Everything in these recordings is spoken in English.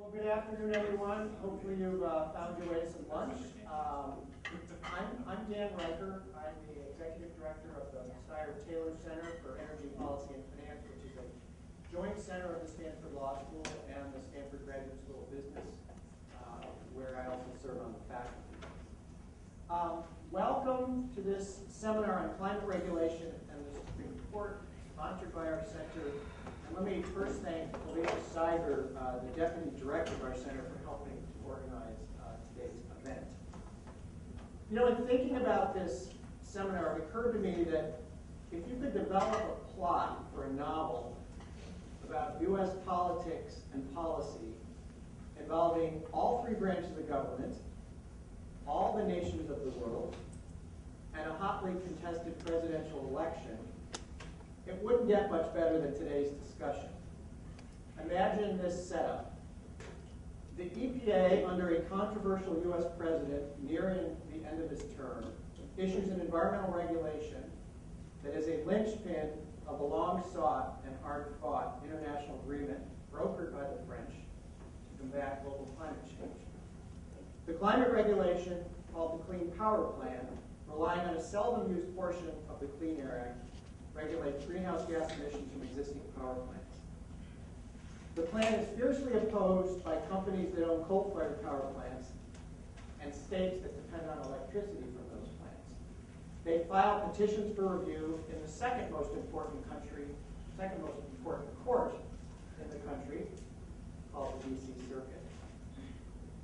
Well, good afternoon, everyone. Hopefully you've found your way to some lunch. I'm Dan Riker. I'm the Executive Director of the Steyer-Taylor Center for Energy Policy and Finance, which is a joint center of the Stanford Law School and the Stanford Graduate School of Business, where I also serve on the faculty. Welcome to this seminar on climate regulation and the Supreme Court, sponsored by our center. And let me first thank Alicia Seiger, the Deputy Director of our center, for helping to organize today's event. You know, in thinking about this seminar, it occurred to me that if you could develop a plot for a novel about U.S. politics and policy involving all three branches of the government, all the nations of the world, and a hotly contested presidential election, it wouldn't get much better than today's discussion. Imagine this setup. The EPA, under a controversial U.S. president nearing the end of his term, issues an environmental regulation that is a linchpin of a long-sought and hard-fought international agreement brokered by the French to combat global climate change. The climate regulation, called the Clean Power Plan, relying on a seldom-used portion of the Clean Air Act, regulates greenhouse gas emissions from existing power plants. The plan is fiercely opposed by companies that own coal-fired power plants and states that depend on electricity from those plants. They file petitions for review in the second most important court in the country, called the D.C. Circuit.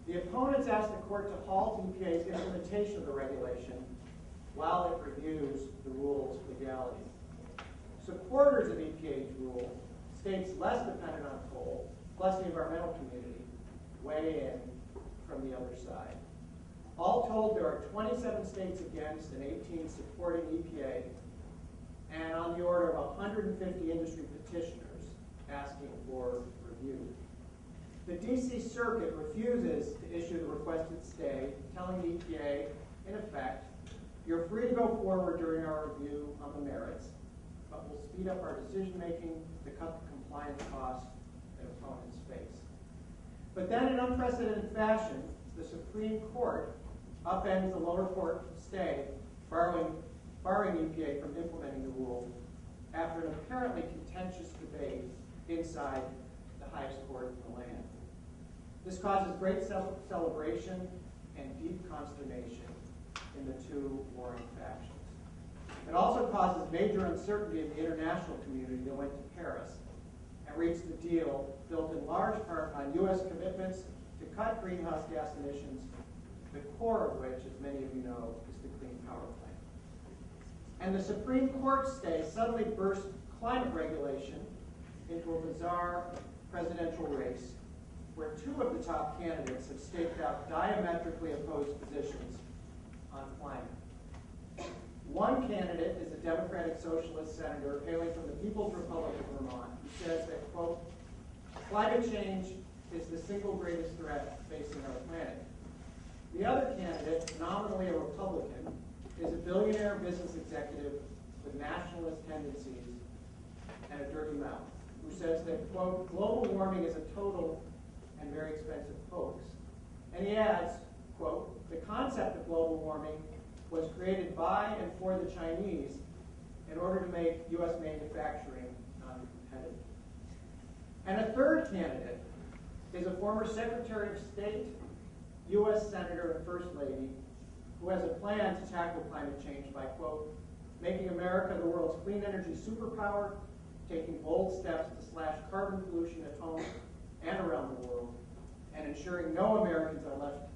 The opponents ask the court to halt EPA's implementation of the regulation while it reviews the rule's legality. Supporters of EPA's rule, states less dependent on coal, plus the environmental community, weigh in from the other side. All told, there are 27 states against and 18 supporting EPA, and on the order of 150 industry petitioners asking for review. The D.C. Circuit refuses to issue the requested stay, telling the EPA, in effect, you're free to go forward during our review on the merits, but we'll speed up our decision-making to cut the compliance costs that opponents face. But then, in unprecedented fashion, the Supreme Court upends the lower court stay, barring EPA from implementing the rule after an apparently contentious debate inside the highest court in the land. This causes great celebration and deep consternation in the two warring factions. It also causes major uncertainty in the international community that went to Paris and reached a deal built in large part on U.S. commitments to cut greenhouse gas emissions, the core of which, as many of you know, is the Clean Power Plan. And the Supreme Court stay suddenly burst climate regulation into a bizarre presidential race where two of the top candidates have staked out diametrically opposed positions on climate. One candidate is a Democratic Socialist senator hailing from the People's Republic of Vermont, who says that, quote, climate change is the single greatest threat facing our planet. The other candidate, nominally a Republican, is a billionaire business executive with nationalist tendencies and a dirty mouth, who says that, quote, global warming is a total and very expensive hoax. And he adds, quote, the concept of global warming was created by and for the Chinese in order to make U.S. manufacturing non-competitive. And a third candidate is a former Secretary of State, U.S. Senator, and First Lady, who has a plan to tackle climate change by, quote, making America the world's clean energy superpower, taking bold steps to slash carbon pollution at home and around the world, and ensuring no Americans are left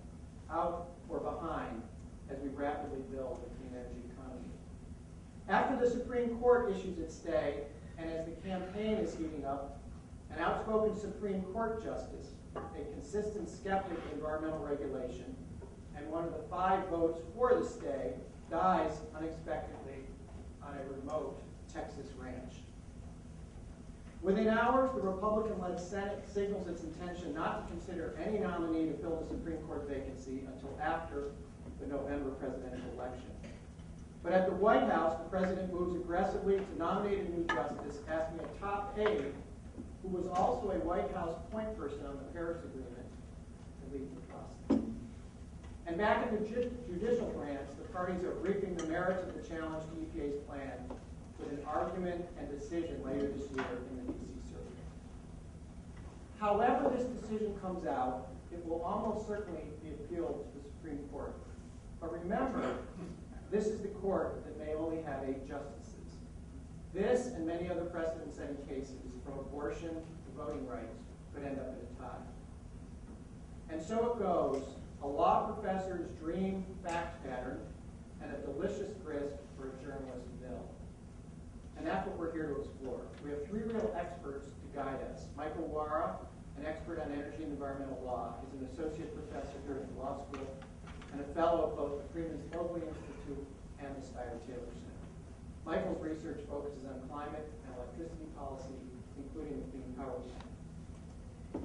out or behind as we rapidly build a clean energy economy. After the Supreme Court issues its stay, and as the campaign is heating up, an outspoken Supreme Court justice, a consistent skeptic of environmental regulation, and one of the 5 votes for the stay, dies unexpectedly on a remote Texas ranch. Within hours, the Republican-led Senate signals its intention not to consider any nominee to fill the Supreme Court vacancy until after the November presidential election. But at the White House, the president moves aggressively to nominate a new justice, asking a top aide who was also a White House point person on the Paris Agreement, to lead the process. And back in the judicial branch, the parties are briefing the merits of the challenge to EPA's plan with an argument and decision later this year in the D.C. Circuit. However this decision comes out, it will almost certainly be appealed to the Supreme Court. But remember, this is the court that may only have 8 justices. This and many other precedent-setting cases, from abortion to voting rights, could end up in a tie. And so it goes, a law professor's dream fact pattern and a delicious grist for a journalist's bill. And that's what we're here to explore. We have 3 real experts to guide us. Michael Wara, an expert on energy and environmental law, is an associate professor here at the law school and a fellow of both the Freeman Spogli Institute and the Steyer-Taylor Center. Michael's research focuses on climate and electricity policy, including the Clean Power Plan.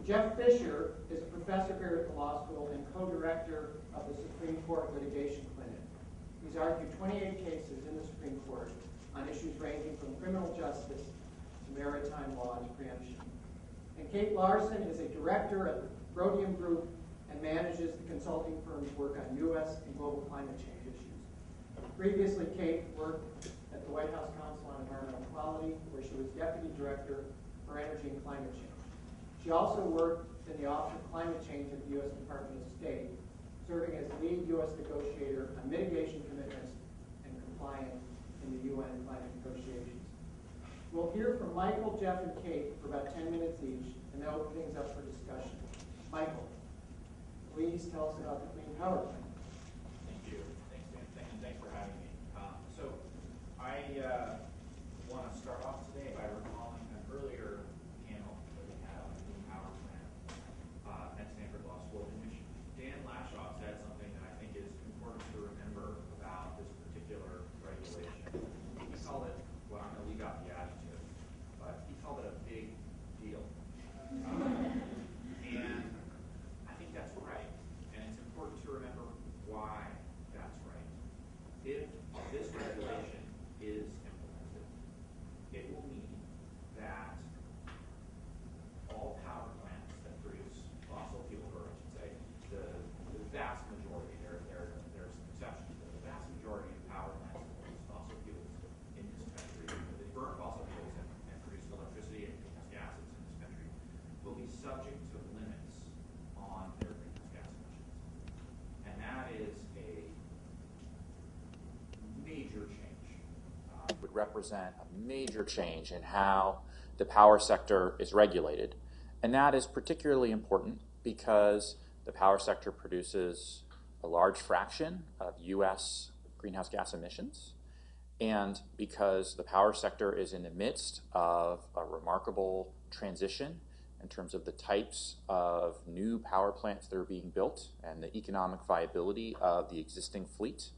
Jeff Fisher is a professor here at the law school and co-director of the Supreme Court Litigation Clinic. He's argued 28 cases in the Supreme Court on issues ranging from criminal justice to maritime law and preemption. And Kate Larson is a director at the Rhodium Group and manages the consulting firm's work on U.S. and global climate change issues. Previously, Kate worked at the White House Council on Environmental Quality, where she was deputy director for energy and climate change. She also worked in the Office of Climate Change at the U.S. Department of State, serving as lead U.S. negotiator on mitigation commitments and compliance in the UN climate negotiations. We'll hear from Michael, Jeff, and Kate for about 10 minutes each, and then open things up for discussion. Michael, please tell us about the Clean Power Plan. Thank you. Thanks, Dan. Thanks for having me. So I want to start off today by recalling an earlier panel that we had on the Clean Power Plan at Stanford Law School in Michigan. Dan Lashoff said something that I think is important to remember about this particular regulation. He called it, well, I'm going to leave out the adjective, but he called it a big deal. And I think that's right. And it's important to remember why that's right. If this regulation is implemented, it will mean that all power plants that produce fossil fuel, or I should say, the vast majority, there's exceptions, but the vast majority of power plants that produce fossil fuels in this country, they burn fossil fuels and produce electricity and greenhouse gases in this country, will be subject to limits on their greenhouse gas emissions. And that is a major change. Would represent a major change in how the power sector is regulated. And that is particularly important because the power sector produces a large fraction of U.S. greenhouse gas emissions, and because the power sector is in the midst of a remarkable transition in terms of the types of new power plants that are being built and the economic viability of the existing fleet,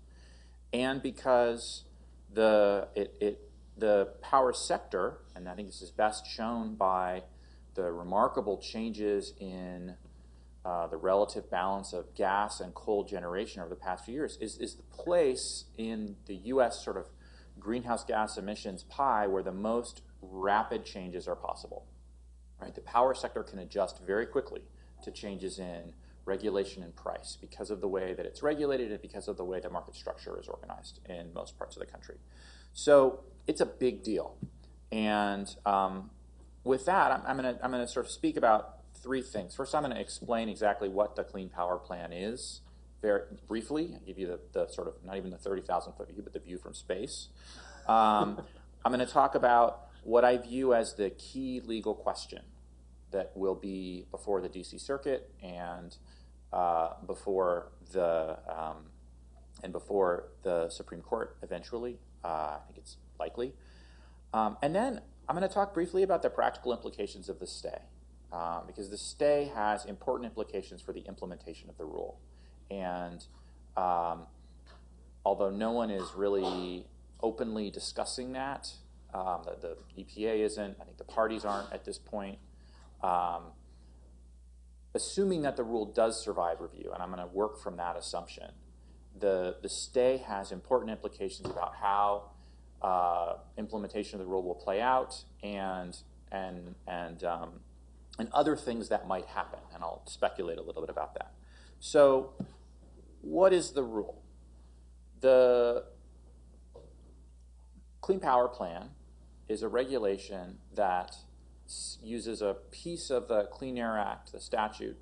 and because the power sector, and I think this is best shown by the remarkable changes in the relative balance of gas and coal generation over the past few years, is the place in the U.S. sort of greenhouse gas emissions pie where the most rapid changes are possible. Right? The power sector can adjust very quickly to changes in regulation and price because of the way that it's regulated and because of the way the market structure is organized in most parts of the country. So it's a big deal. And with that, I'm going to sort of speak about 3 things. First, I'm going to explain exactly what the Clean Power Plan is very briefly. I'll give you the sort of, not even the 30,000-foot view, but the view from space. I'm going to talk about what I view as the key legal question that will be before the D.C. Circuit and before the Supreme Court eventually. I think it's likely. And then I'm going to talk briefly about the practical implications of the stay, because the stay has important implications for the implementation of the rule. And although no one is really openly discussing that, the EPA isn't, I think the parties aren't at this point, assuming that the rule does survive review, and I'm going to work from that assumption, the stay has important implications about how implementation of the rule will play out, and and other things that might happen. And I'll speculate a little bit about that. So what is the rule? The Clean Power Plan is a regulation that uses a piece of the Clean Air Act, the statute,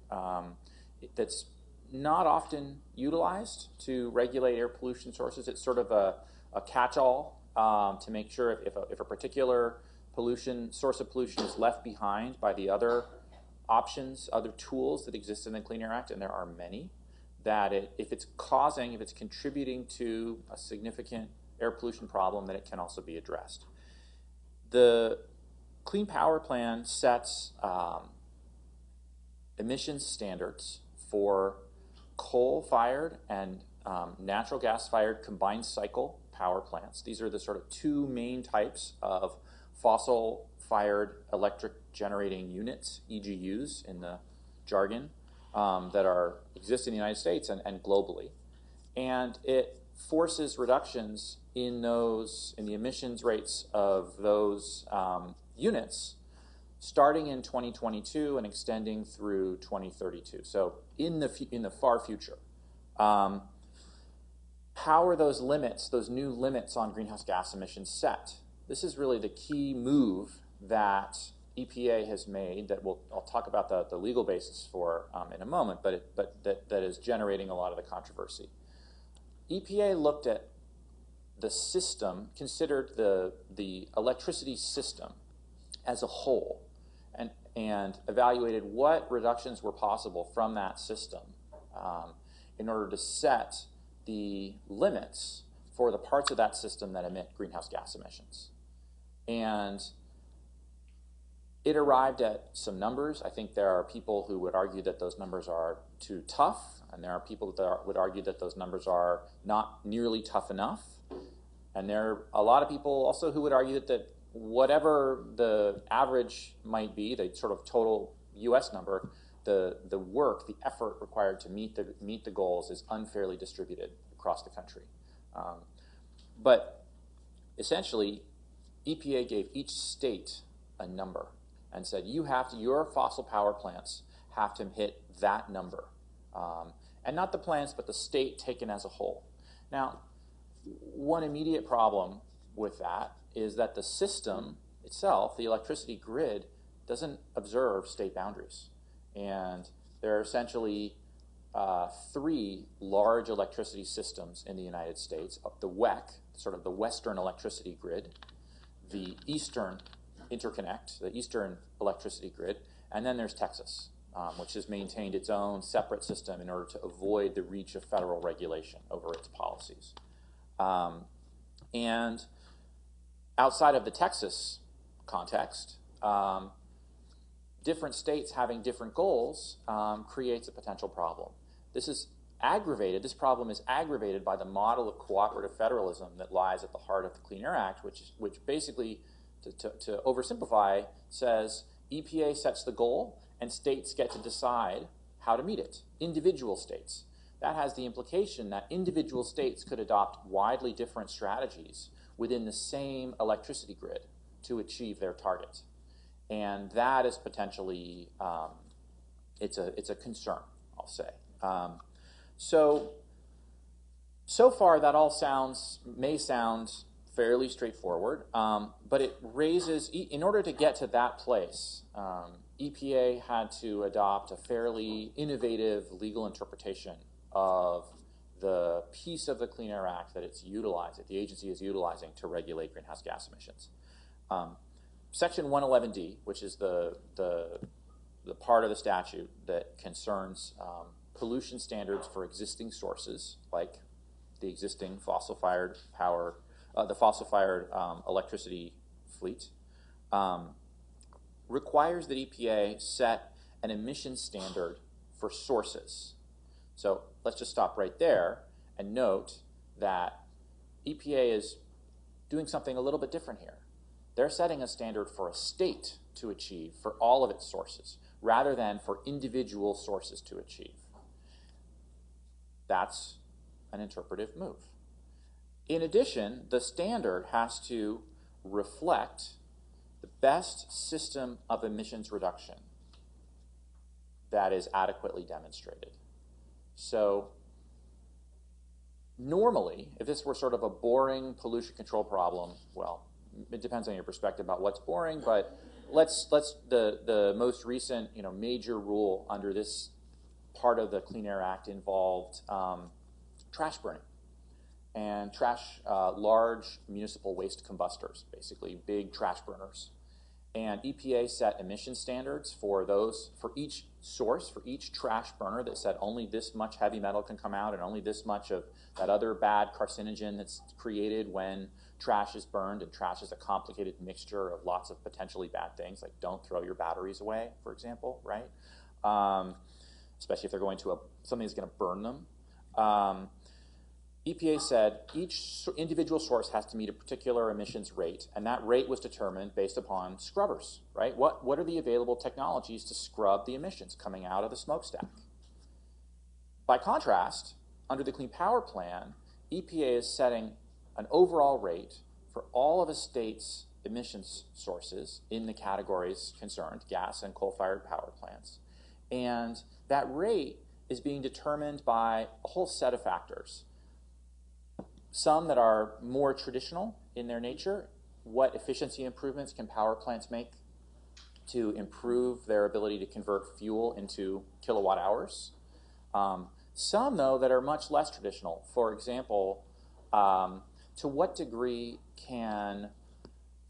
that's not often utilized to regulate air pollution sources. It's sort of a catch-all to make sure if a particular source of pollution is left behind by the other options, other tools that exist in the Clean Air Act, and there are many, that if it's contributing to a significant air pollution problem, that it can also be addressed. The Clean Power Plan sets emissions standards for coal-fired and natural gas-fired combined cycle power plants. These are the sort of two main types of fossil-fired electric generating units, EGUs in the jargon, that exist in the United States and globally. And it forces reductions in the emissions rates of those units starting in 2022 and extending through 2032. So in the far future. How are those new limits on greenhouse gas emissions set? This is really the key move that EPA has made that I'll talk about the legal basis for in a moment, but that is generating a lot of the controversy. EPA looked at the system, considered the electricity system as a whole, and evaluated what reductions were possible from that system in order to set the limits for the parts of that system that emit greenhouse gas emissions. And it arrived at some numbers. I think there are people who would argue that those numbers are too tough, and there are people that would argue that those numbers are not nearly tough enough. And there are a lot of people also who would argue that whatever the average might be, the sort of total U.S. number, the work, the effort required to meet the goals is unfairly distributed across the country. But essentially, EPA gave each state a number and said, your fossil power plants have to hit that number. And not the plants, but the state taken as a whole. Now, one immediate problem with that is that the system itself, the electricity grid, doesn't observe state boundaries. And there are essentially three large electricity systems in the United States: the WEC, sort of the Western electricity grid, the Eastern interconnect, the Eastern electricity grid, and then there's Texas, which has maintained its own separate system in order to avoid the reach of federal regulation over its policies. And outside of the Texas context, different states having different goals creates a potential problem. This problem is aggravated by the model of cooperative federalism that lies at the heart of the Clean Air Act, which basically, to oversimplify, says EPA sets the goal and states get to decide how to meet it, individual states. That has the implication that individual states could adopt widely different strategies within the same electricity grid to achieve their target. And that is potentially, it's a concern, I'll say. So far that all may sound fairly straightforward, but it raises, in order to get to that place, EPA had to adopt a fairly innovative legal interpretation of the piece of the Clean Air Act that the agency is utilizing to regulate greenhouse gas emissions. Section 111D, which is the part of the statute that concerns pollution standards for existing sources, like the existing fossil-fired power, the fossil-fired electricity fleet, requires that EPA set an emission standard for sources. So let's just stop right there and note that EPA is doing something a little bit different here. They're setting a standard for a state to achieve for all of its sources, rather than for individual sources to achieve. That's an interpretive move. In addition, the standard has to reflect the best system of emissions reduction that is adequately demonstrated. So normally, if this were sort of a boring pollution control problem, well, it depends on your perspective about what's boring, but the most recent major rule under this part of the Clean Air Act involved trash burning and large municipal waste combustors, basically big trash burners. And EPA set emission standards for those, for each source, for each trash burner that said only this much heavy metal can come out and only this much of that other bad carcinogen that's created when trash is burned. And trash is a complicated mixture of lots of potentially bad things, like don't throw your batteries away, for example, right? Especially if they're going to something that's going to burn them. EPA said each individual source has to meet a particular emissions rate, and that rate was determined based upon scrubbers, right? What are the available technologies to scrub the emissions coming out of the smokestack? By contrast, under the Clean Power Plan, EPA is setting an overall rate for all of a state's emissions sources in the categories concerned, gas and coal-fired power plants. And that rate is being determined by a whole set of factors. Some that are more traditional in their nature. What efficiency improvements can power plants make to improve their ability to convert fuel into kilowatt hours? Some, though, that are much less traditional. For example, to what degree can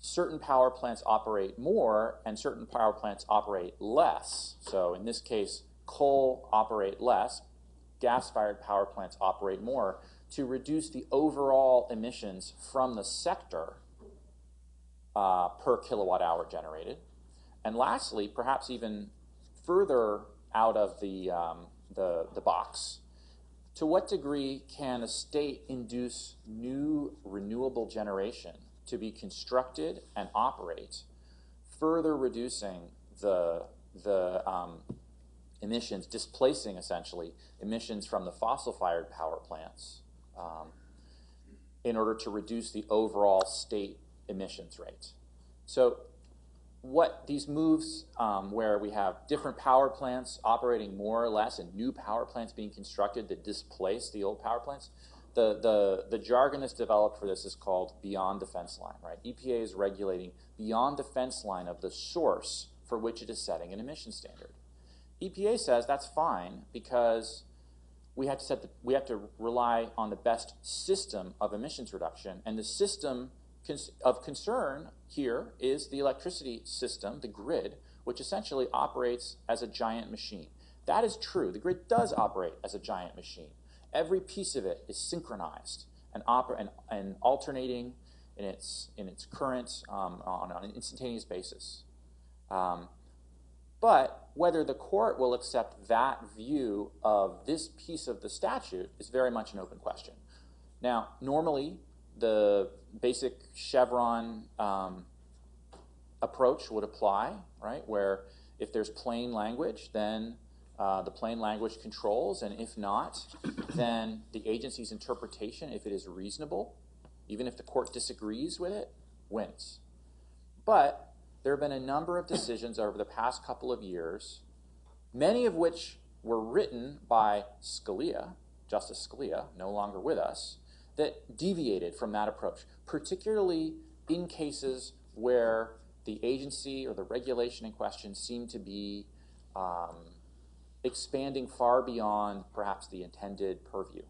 certain power plants operate more and certain power plants operate less? So in this case, coal operate less, gas-fired power plants operate more, to reduce the overall emissions from the sector per kilowatt hour generated. And lastly, perhaps even further out of the box, to what degree can a state induce new renewable generation to be constructed and operate, further reducing the emissions, displacing essentially emissions from the fossil-fired power plants in order to reduce the overall state emissions rate. So what these moves where we have different power plants operating more or less and new power plants being constructed that displace the old power plants, the jargon that's developed for this is called beyond the fence line, right? EPA is regulating beyond the fence line of the source for which it is setting an emission standard. EPA says that's fine because we have to rely on the best system of emissions reduction, and the system of concern here is the electricity system, the grid, which essentially operates as a giant machine. That is true. The grid does operate as a giant machine. Every piece of it is synchronized and alternating in its current on an instantaneous basis. But whether the court will accept that view of this piece of the statute is very much an open question. Now, normally, the basic Chevron approach would apply, right? Where if there's plain language, then the plain language controls, and if not, then the agency's interpretation, if it is reasonable, even if the court disagrees with it, wins. But there have been a number of decisions over the past couple of years, many of which were written by Scalia, Justice Scalia, no longer with us, that deviated from that approach, particularly in cases where the agency or the regulation in question seemed to be expanding far beyond perhaps the intended purview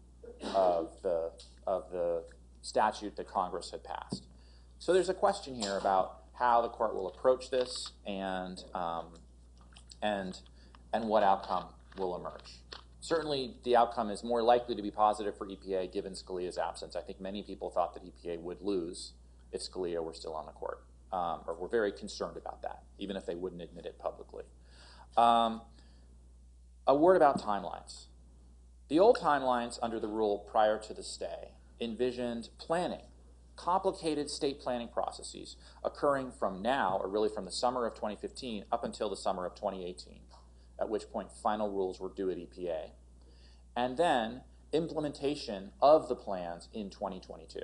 of the statute that Congress had passed. So there's a question here about how the court will approach this and what outcome will emerge. Certainly, the outcome is more likely to be positive for EPA given Scalia's absence. I think many people thought that EPA would lose if Scalia were still on the court, or were very concerned about that, even if they wouldn't admit it publicly. A word about timelines. The old timelines under the rule prior to the stay envisioned planning, complicated state planning processes occurring from now, or really from the summer of 2015 up until the summer of 2018, at which point final rules were due at EPA, and then implementation of the plans in 2022.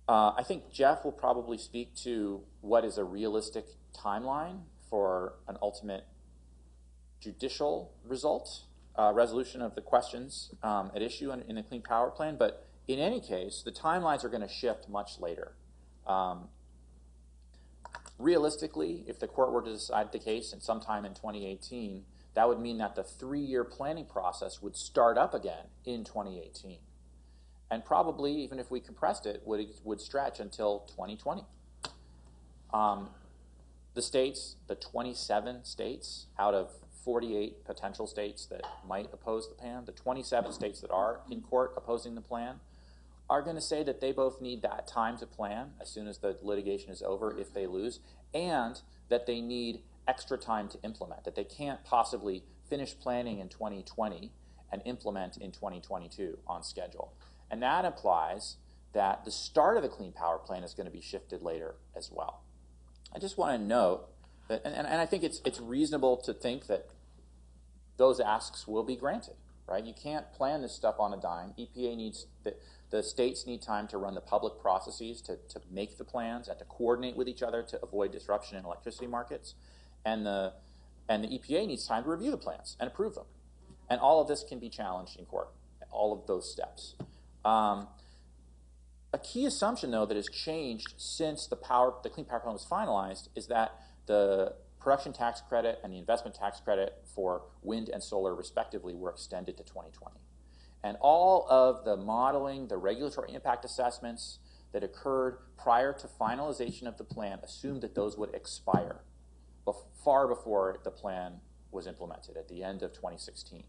I think Jeff will probably speak to what is a realistic timeline for an ultimate judicial resolution of the questions at issue in the Clean Power Plan. But in any case, the timelines are going to shift much later. Realistically, if the court were to decide the case sometime in 2018, that would mean that the 3-year planning process would start up again in 2018. And probably, even if we compressed it, would stretch until 2020. The states, the 27 states out of 48 potential states that might oppose the plan, the 27 states that are in court opposing the plan, are going to say that they both need that time to plan as soon as the litigation is over if they lose, and that they need extra time to implement, that they can't possibly finish planning in 2020 and implement in 2022 on schedule. And that implies that the start of the Clean Power Plan is going to be shifted later as well. I just want to note that, and I think it's reasonable to think that those asks will be granted, right? You can't plan this stuff on a dime. EPA needs, the states need time to run the public processes to make the plans and to coordinate with each other to avoid disruption in electricity markets. And the EPA needs time to review the plans and approve them. And all of this can be challenged in court, all of those steps. A key assumption, though, that has changed since the Clean Power Plan was finalized is that the production tax credit and the investment tax credit for wind and solar, respectively, were extended to 2020. And all of the modeling, the regulatory impact assessments that occurred prior to finalization of the plan assumed that those would expire far before the plan was implemented at the end of 2016.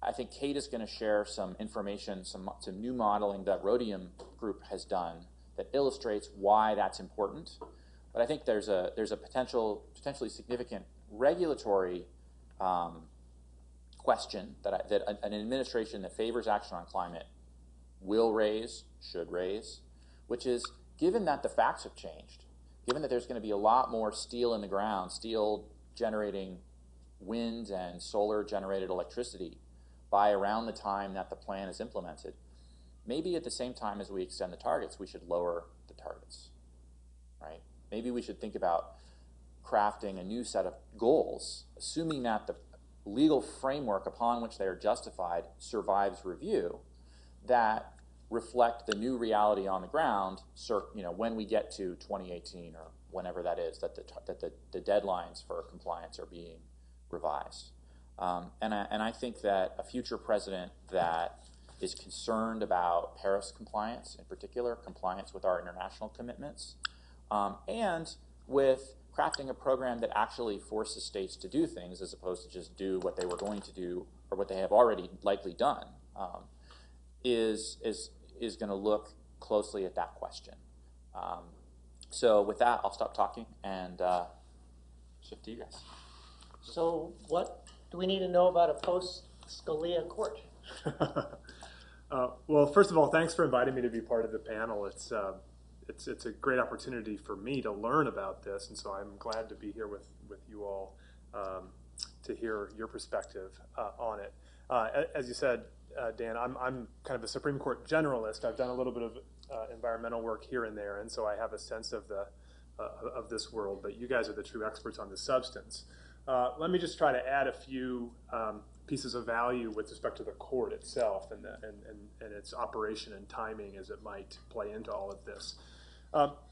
I think Kate is going to share some information, some new modeling that Rhodium Group has done that illustrates why that's important. But I think there's a potentially significant regulatory question that an administration that favors action on climate will raise, should raise, which is, given that the facts have changed, given that there's going to be a lot more steel in the ground, steel generating wind and solar generated electricity by around the time that the plan is implemented, maybe at the same time as we extend the targets, we should lower the targets, right? Maybe we should think about crafting a new set of goals, assuming that the legal framework upon which they are justified survives review, that reflect the new reality on the ground, when we get to 2018 or whenever that is, that the deadlines for compliance are being revised. And I think that a future president that is concerned about Paris compliance, in particular, compliance with our international commitments, and with crafting a program that actually forces states to do things as opposed to just do what they were going to do or what they have already likely done, is going to look closely at that question. So with that, I'll stop talking and shift to you guys. So what do we need to know about a post-Scalia court? Well, first of all, thanks for inviting me to be part of the panel. It's a great opportunity for me to learn about this, and so I'm glad to be here with you all to hear your perspective on it. As you said, Dan, I'm kind of a Supreme Court generalist. I've done a little bit of environmental work here and there, and so I have a sense of this world. But you guys are the true experts on the substance. Let me just try to add a few pieces of value with respect to the court itself and its operation and timing as it might play into all of this.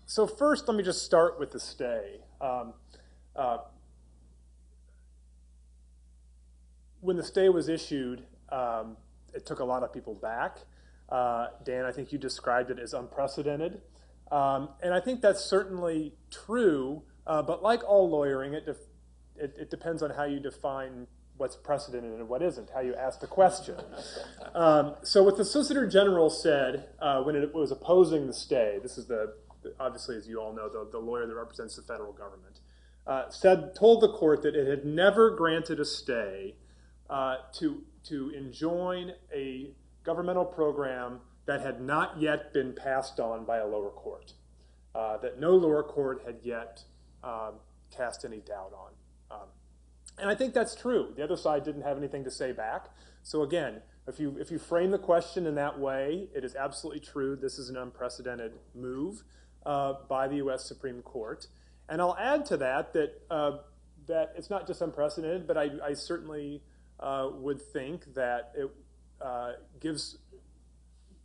So first, let me just start with the stay. When the stay was issued, it took a lot of people back. Dan, I think you described it as unprecedented. And I think that's certainly true, but like all lawyering, it depends on how you define what's precedented and what isn't, how you ask the question. So what the Solicitor General said when it was opposing the stay, this is obviously, as you all know, the lawyer that represents the federal government, told the court that it had never granted a stay to enjoin a governmental program that had not yet been passed on by a lower court, that no lower court had yet cast any doubt on. And I think that's true. The other side didn't have anything to say back. So again, if you frame the question in that way, it is absolutely true. This is an unprecedented move by the U.S. Supreme Court. And I'll add to that that it's not just unprecedented, but I certainly would think that it gives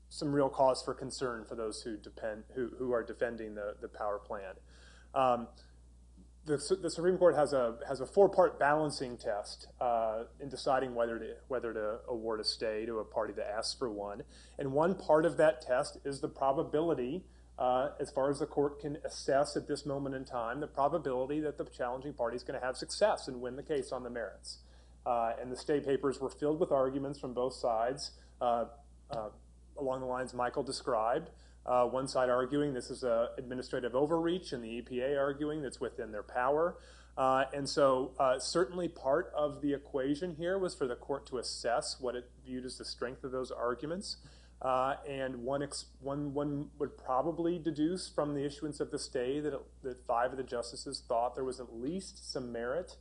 some real cause for concern for those who are defending the power plan. The Supreme Court has a four-part balancing test in deciding whether to award a stay to a party that asks for one. And one part of that test is the probability, as far as the court can assess at this moment in time, the probability that the challenging party is going to have success and win the case on the merits. And the stay papers were filled with arguments from both sides along the lines Michael described. One side arguing this is an administrative overreach, and the EPA arguing that's within their power. And so certainly part of the equation here was for the court to assess what it viewed as the strength of those arguments. And one would probably deduce from the issuance of the stay that 5 of the justices thought there was at least some merit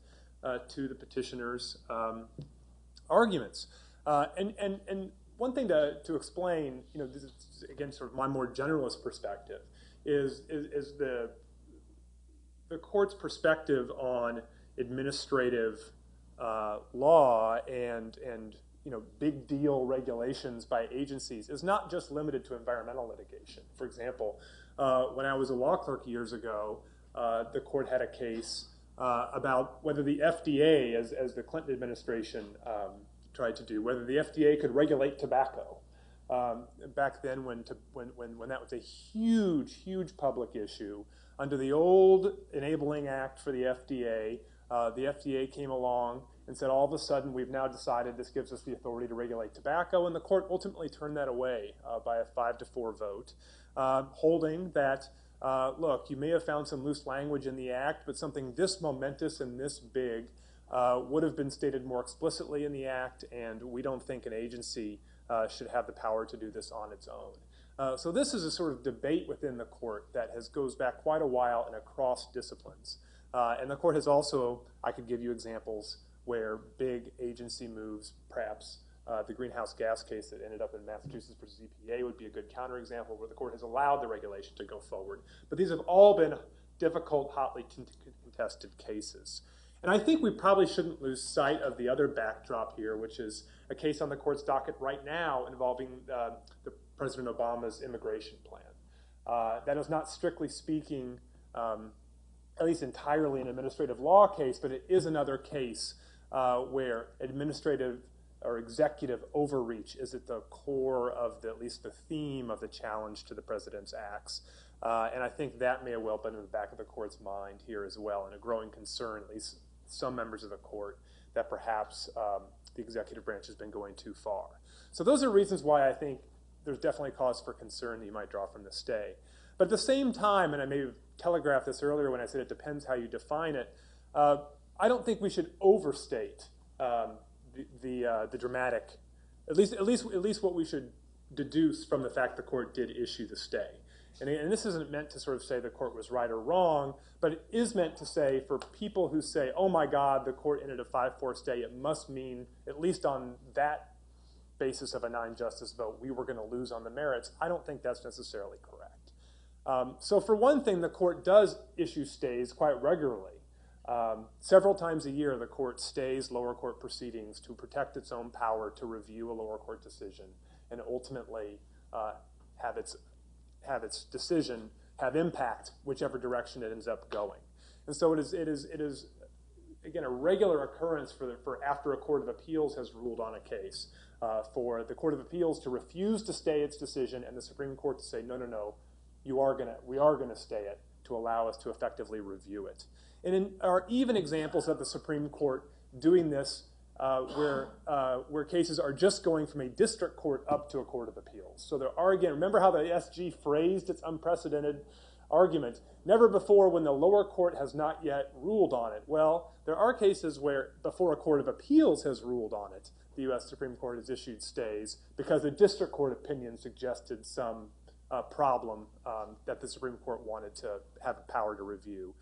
to the petitioner's arguments. And one thing to explain, this is, again, sort of my more generalist perspective, is the court's perspective on administrative law and big deal regulations by agencies is not just limited to environmental litigation. For example, when I was a law clerk years ago, the court had a case about whether the FDA, as the Clinton administration tried to do, whether the FDA could regulate tobacco. Back then, when that was a huge public issue, under the old Enabling Act for the FDA came along and said, all of a sudden, we've now decided this gives us the authority to regulate tobacco, and the court ultimately turned that away by a 5-4 vote, holding that, look, you may have found some loose language in the act, but something this momentous and this big would have been stated more explicitly in the act, and we don't think an agency should have the power to do this on its own. So this is a sort of debate within the court that goes back quite a while and across disciplines. And the court has also, I could give you examples where big agency moves, perhaps the greenhouse gas case that ended up in Massachusetts versus EPA would be a good counterexample where the court has allowed the regulation to go forward. But these have all been difficult, hotly contested cases. And I think we probably shouldn't lose sight of the other backdrop here, which is a case on the court's docket right now involving the President Obama's immigration plan. That is not strictly speaking, at least entirely an administrative law case, but it is another case where administrative or executive overreach is at the core of at least the theme of the challenge to the president's acts. And I think that may well have been in the back of the court's mind here as well, and a growing concern, at least some members of the court, that perhaps the executive branch has been going too far. So those are reasons why I think there's definitely cause for concern that you might draw from the stay. But at the same time, and I may have telegraphed this earlier when I said it depends how you define it, I don't think we should overstate the dramatic, at least what we should deduce from the fact the court did issue the stay. And this isn't meant to sort of say the court was right or wrong, but it is meant to say for people who say, oh my God, the court ended a 5-4 stay, it must mean, at least on that basis of a 9-justice vote, we were going to lose on the merits. I don't think that's necessarily correct. So for one thing, the court does issue stays quite regularly. Several times a year, the court stays lower court proceedings to protect its own power to review a lower court decision and ultimately have its decision have impact whichever direction it ends up going. And so it is again a regular occurrence for after a court of appeals has ruled on a case for the court of appeals to refuse to stay its decision and the Supreme Court to say no, we are gonna stay it to allow us to effectively review it. And there are even examples of the Supreme Court doing this where cases are just going from a district court up to a court of appeals. So there are, again, remember how the SG phrased its unprecedented argument? Never before when the lower court has not yet ruled on it. Well, there are cases where before a court of appeals has ruled on it, the U.S. Supreme Court has issued stays because the district court opinion suggested some problem that the Supreme Court wanted to have the power to review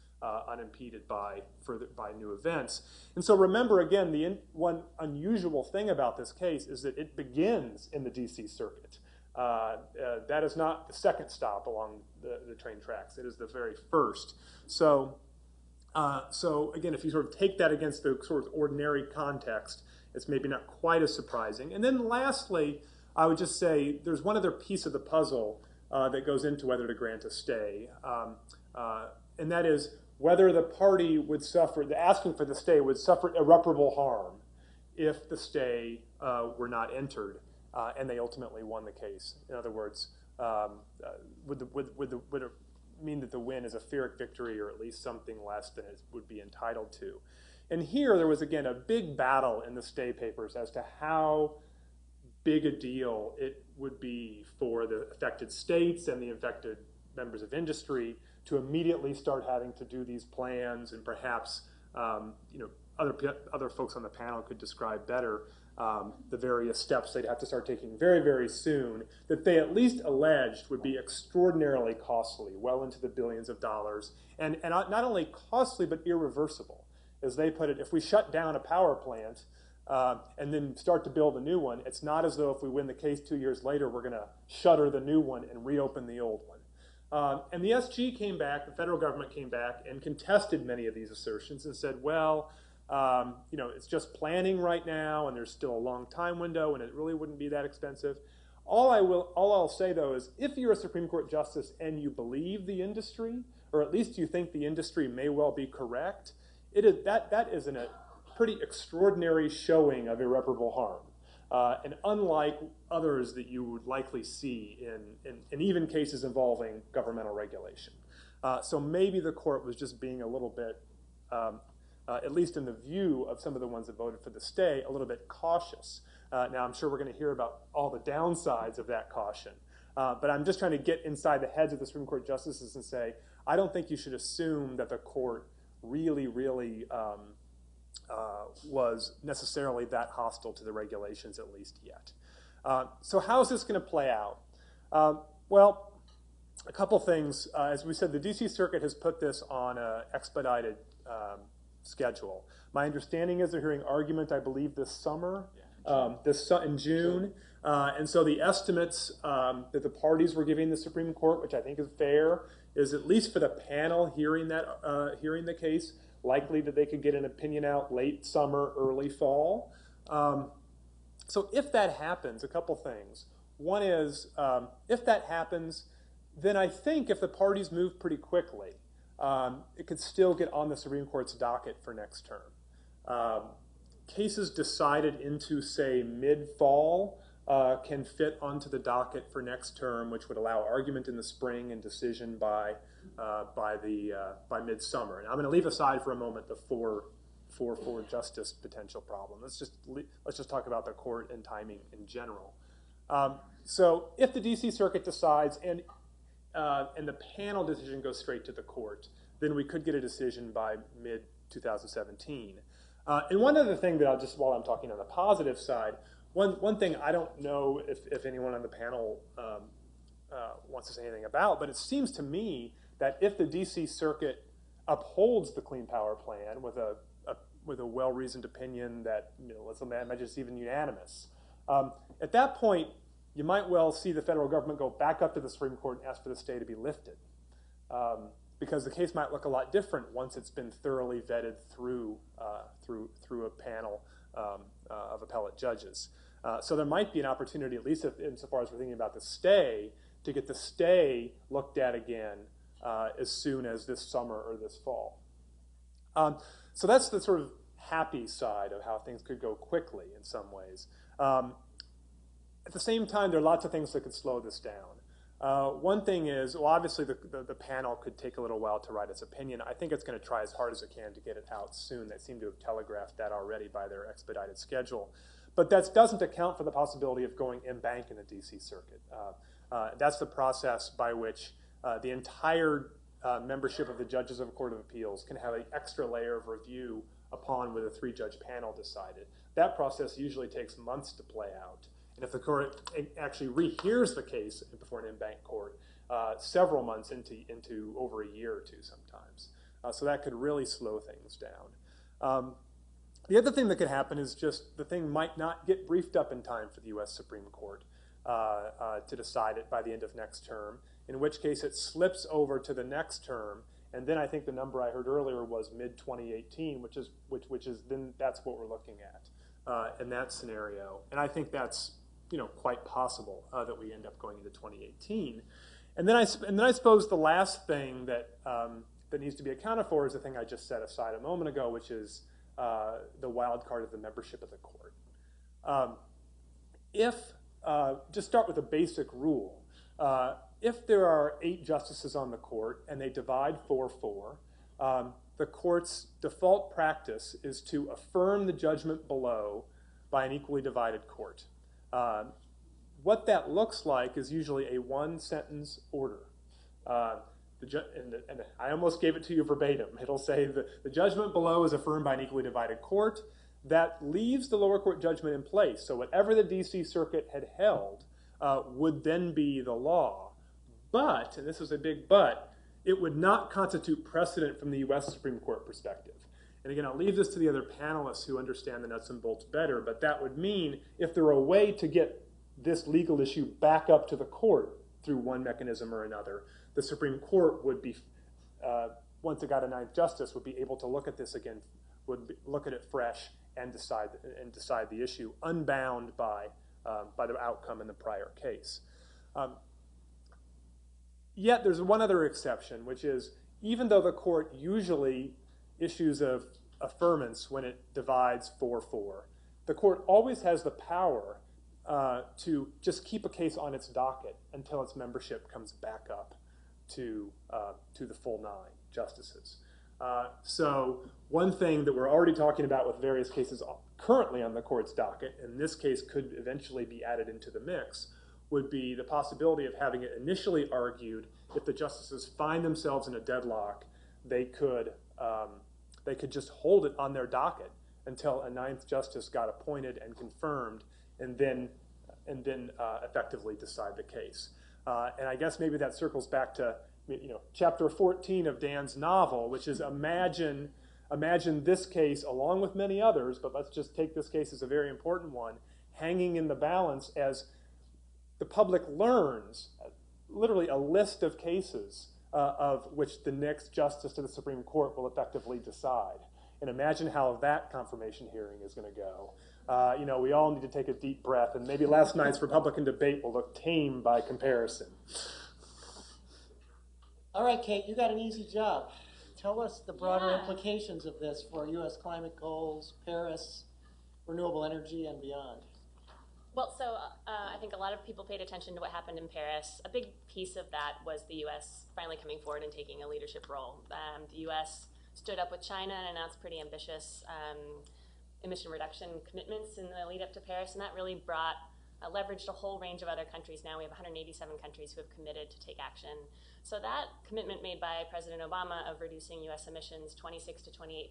unimpeded by new events. And so remember, again, one unusual thing about this case is that it begins in the D.C. Circuit. That is not the second stop along the train tracks. It is the very first. So again, if you sort of take that against the sort of ordinary context, it's maybe not quite as surprising. And then lastly, I would just say there's one other piece of the puzzle that goes into whether to grant a stay, and that is whether the party would suffer, the asking for the stay would suffer irreparable harm if the stay were not entered and they ultimately won the case. In other words, would it mean that the win is a Pyrrhic victory or at least something less than it would be entitled to? And here there was, again, a big battle in the stay papers as to how big a deal it would be for the affected states and the affected members of industry to immediately start having to do these plans, and perhaps other folks on the panel could describe better the various steps they'd have to start taking very, very soon that they at least alleged would be extraordinarily costly, well into the billions of dollars, and not only costly but irreversible. As they put it, if we shut down a power plant and then start to build a new one, it's not as though if we win the case 2 years later we're going to shutter the new one and reopen the old one. And the SG came back, the federal government came back and contested many of these assertions and said, well, it's just planning right now and there's still a long time window and it really wouldn't be that expensive. All I'll say, though, is if you're a Supreme Court justice and you believe the industry, or at least you think the industry may well be correct, that is a pretty extraordinary showing of irreparable harm. And unlike others that you would likely see in even cases involving governmental regulation. So maybe the court was just being a little bit, at least in the view of some of the ones that voted for the stay, a little bit cautious. Now I'm sure we're going to hear about all the downsides of that caution. But I'm just trying to get inside the heads of the Supreme Court justices and say, I don't think you should assume that the court really was necessarily that hostile to the regulations, at least yet. So how is this going to play out? Well, a couple things. As we said, the D.C. Circuit has put this on an expedited schedule. My understanding is they're hearing argument, I believe, this summer, in June. And so the estimates that the parties were giving the Supreme Court, which I think is fair, is at least for the panel hearing the case, likely that they could get an opinion out late summer, early fall. So if that happens, a couple things. One is, if that happens, then I think if the parties move pretty quickly, it could still get on the Supreme Court's docket for next term. Cases decided into, say, mid-fall can fit onto the docket for next term, which would allow argument in the spring and decision by midsummer. And I'm going to leave aside for a moment the four justice potential problem. Let's just talk about the court and timing in general. So if the D.C. Circuit decides and the panel decision goes straight to the court, then we could get a decision by mid-2017. And one other thing that while I'm talking on the positive side, one thing I don't know if anyone on the panel wants to say anything about, but it seems to me that if the D.C. Circuit upholds the Clean Power Plan with a well-reasoned opinion that, let's imagine it's even unanimous, at that point, you might well see the federal government go back up to the Supreme Court and ask for the stay to be lifted, because the case might look a lot different once it's been thoroughly vetted through a panel of appellate judges. So there might be an opportunity, at least insofar as we're thinking about the stay, to get the stay looked at again as soon as this summer or this fall. So that's the sort of happy side of how things could go quickly in some ways. At the same time, there are lots of things that could slow this down. One thing is, well, obviously the panel could take a little while to write its opinion. I think it's going to try as hard as it can to get it out soon. They seem to have telegraphed that already by their expedited schedule. But that doesn't account for the possibility of going en banc in the D.C. Circuit. That's the process by which the entire membership of the judges of a court of appeals can have an extra layer of review upon with a 3-judge panel decided. That process usually takes months to play out. And if the court actually rehears the case before an in-bank court, several months into over a year or two sometimes. So that could really slow things down. The other thing that could happen is just the thing might not get briefed up in time for the U.S. Supreme Court to decide it by the end of next term, in which case it slips over to the next term. And then I think the number I heard earlier was mid-2018, which is then that's what we're looking at in that scenario. And I think that's quite possible that we end up going into 2018. And then I suppose the last thing that needs to be accounted for is the thing I just set aside a moment ago, which is the wild card of the membership of the court. Just start with a basic rule. If there are 8 justices on the court and they divide 4-4, the court's default practice is to affirm the judgment below by an equally divided court. What that looks like is usually a one-sentence order. And I almost gave it to you verbatim. It'll say the judgment below is affirmed by an equally divided court. That leaves the lower court judgment in place. So whatever the D.C. Circuit had held would then be the law. But, and this is a big but, it would not constitute precedent from the U.S. Supreme Court perspective. And again, I'll leave this to the other panelists who understand the nuts and bolts better, but that would mean if there were a way to get this legal issue back up to the court through one mechanism or another, the Supreme Court would be, once it got a 9th justice, would be able to look at this again, look at it fresh and decide the issue, unbound by the outcome in the prior case. Yet there's one other exception, which is even though the court usually issues an affirmance when it divides 4-4, the court always has the power to just keep a case on its docket until its membership comes back up to the full 9 justices. So one thing that we're already talking about with various cases currently on the court's docket, and this case could eventually be added into the mix, would be the possibility of having it initially argued if the justices find themselves in a deadlock, they could just hold it on their docket until a 9th justice got appointed and confirmed, and then effectively decide the case. And I guess maybe that circles back to chapter 14 of Dan's novel, which is imagine this case along with many others, but let's just take this case as a very important one, hanging in the balance as the public learns literally a list of cases of which the next justice to the Supreme Court will effectively decide. And imagine how that confirmation hearing is going to go. We all need to take a deep breath, and maybe last night's Republican debate will look tame by comparison. All right, Kate, you got an easy job. Tell us the broader implications of this for U.S. climate goals, Paris, renewable energy, and beyond. Well, so I think a lot of people paid attention to what happened in Paris. A big piece of that was the U.S. finally coming forward and taking a leadership role. The U.S. stood up with China and announced pretty ambitious emission reduction commitments in the lead up to Paris, and that really leveraged a whole range of other countries. Now we have 187 countries who have committed to take action. So that commitment made by President Obama of reducing U.S. emissions 26 to 28%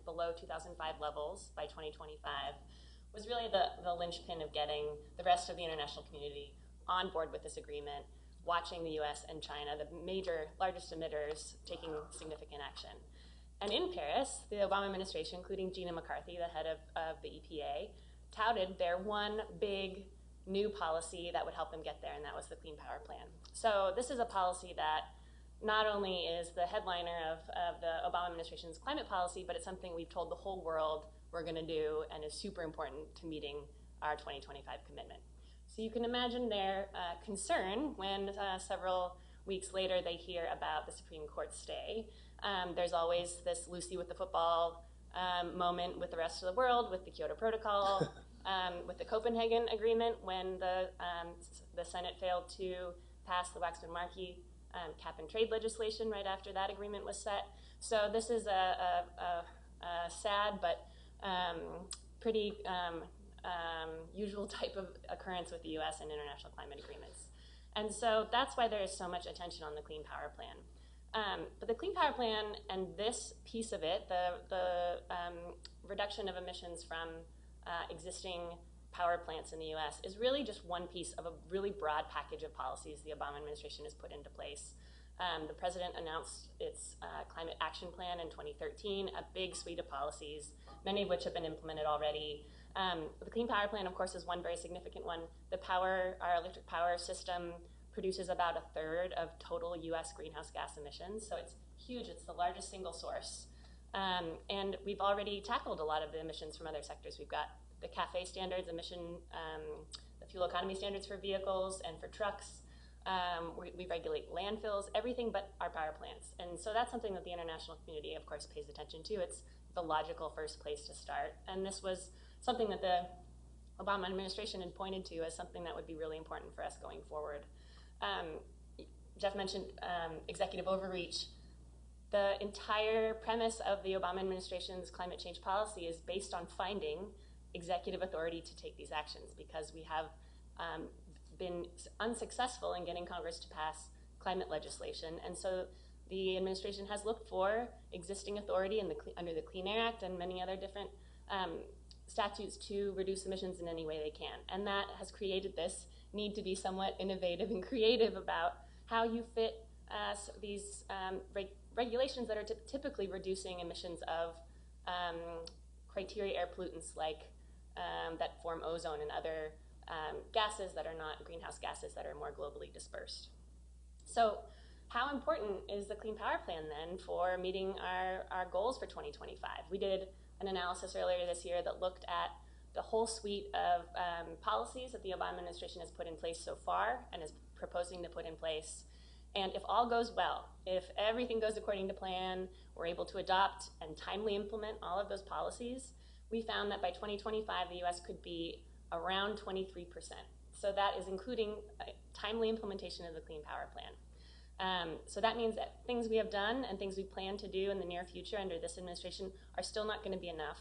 below 2005 levels by 2025 was really the linchpin of getting the rest of the international community on board with this agreement, watching the U.S. and China, the largest emitters, taking significant action. And in Paris, the Obama administration, including Gina McCarthy, the head of the EPA, touted their one big new policy that would help them get there, and that was the Clean Power Plan. So this is a policy that not only is the headliner of the Obama administration's climate policy, but it's something we've told the whole world we're going to do and is super important to meeting our 2025 commitment. So you can imagine their concern when several weeks later they hear about the Supreme Court stay. There's always this Lucy with the football moment with the rest of the world, with the Kyoto Protocol, with the Copenhagen Agreement when the Senate failed to pass the Waxman-Markey cap and trade legislation right after that agreement was set. So this is a sad but pretty usual type of occurrence with the U.S. and international climate agreements. And so that's why there is so much attention on the Clean Power Plan. But the Clean Power Plan and this piece of it, the reduction of emissions from existing power plants in the US is really just one piece of a really broad package of policies the Obama administration has put into place. The president announced its climate action plan in 2013, a big suite of policies, many of which have been implemented already. The Clean Power Plan, of course, is one very significant one. Our electric power system produces about a third of total US greenhouse gas emissions, so it's huge. It's the largest single source. And we've already tackled a lot of the emissions from other sectors. We've got the CAFE standards, the fuel economy standards for vehicles and for trucks. We regulate landfills, everything but our power plants. And so that's something that the international community, of course, pays attention to. It's the logical first place to start. And this was something that the Obama administration had pointed to as something that would be really important for us going forward. Jeff mentioned executive overreach. The entire premise of the Obama administration's climate change policy is based on finding executive authority to take these actions, because we have been unsuccessful in getting Congress to pass climate legislation. And so the administration has looked for existing authority under the Clean Air Act and many other different statutes to reduce emissions in any way they can. And that has created this need to be somewhat innovative and creative about how you fit these regulations that are typically reducing emissions of criteria air pollutants like that form ozone and other gases that are not greenhouse gases that are more globally dispersed. So how important is the Clean Power Plan then for meeting our goals for 2025? We did an analysis earlier this year that looked at the whole suite of policies that the Obama administration has put in place so far and is proposing to put in place. And if all goes well, if everything goes according to plan, we're able to adopt and timely implement all of those policies, we found that by 2025, the US could be around 23%. So that is including timely implementation of the Clean Power Plan. So that means that things we have done and things we plan to do in the near future under this administration are still not going to be enough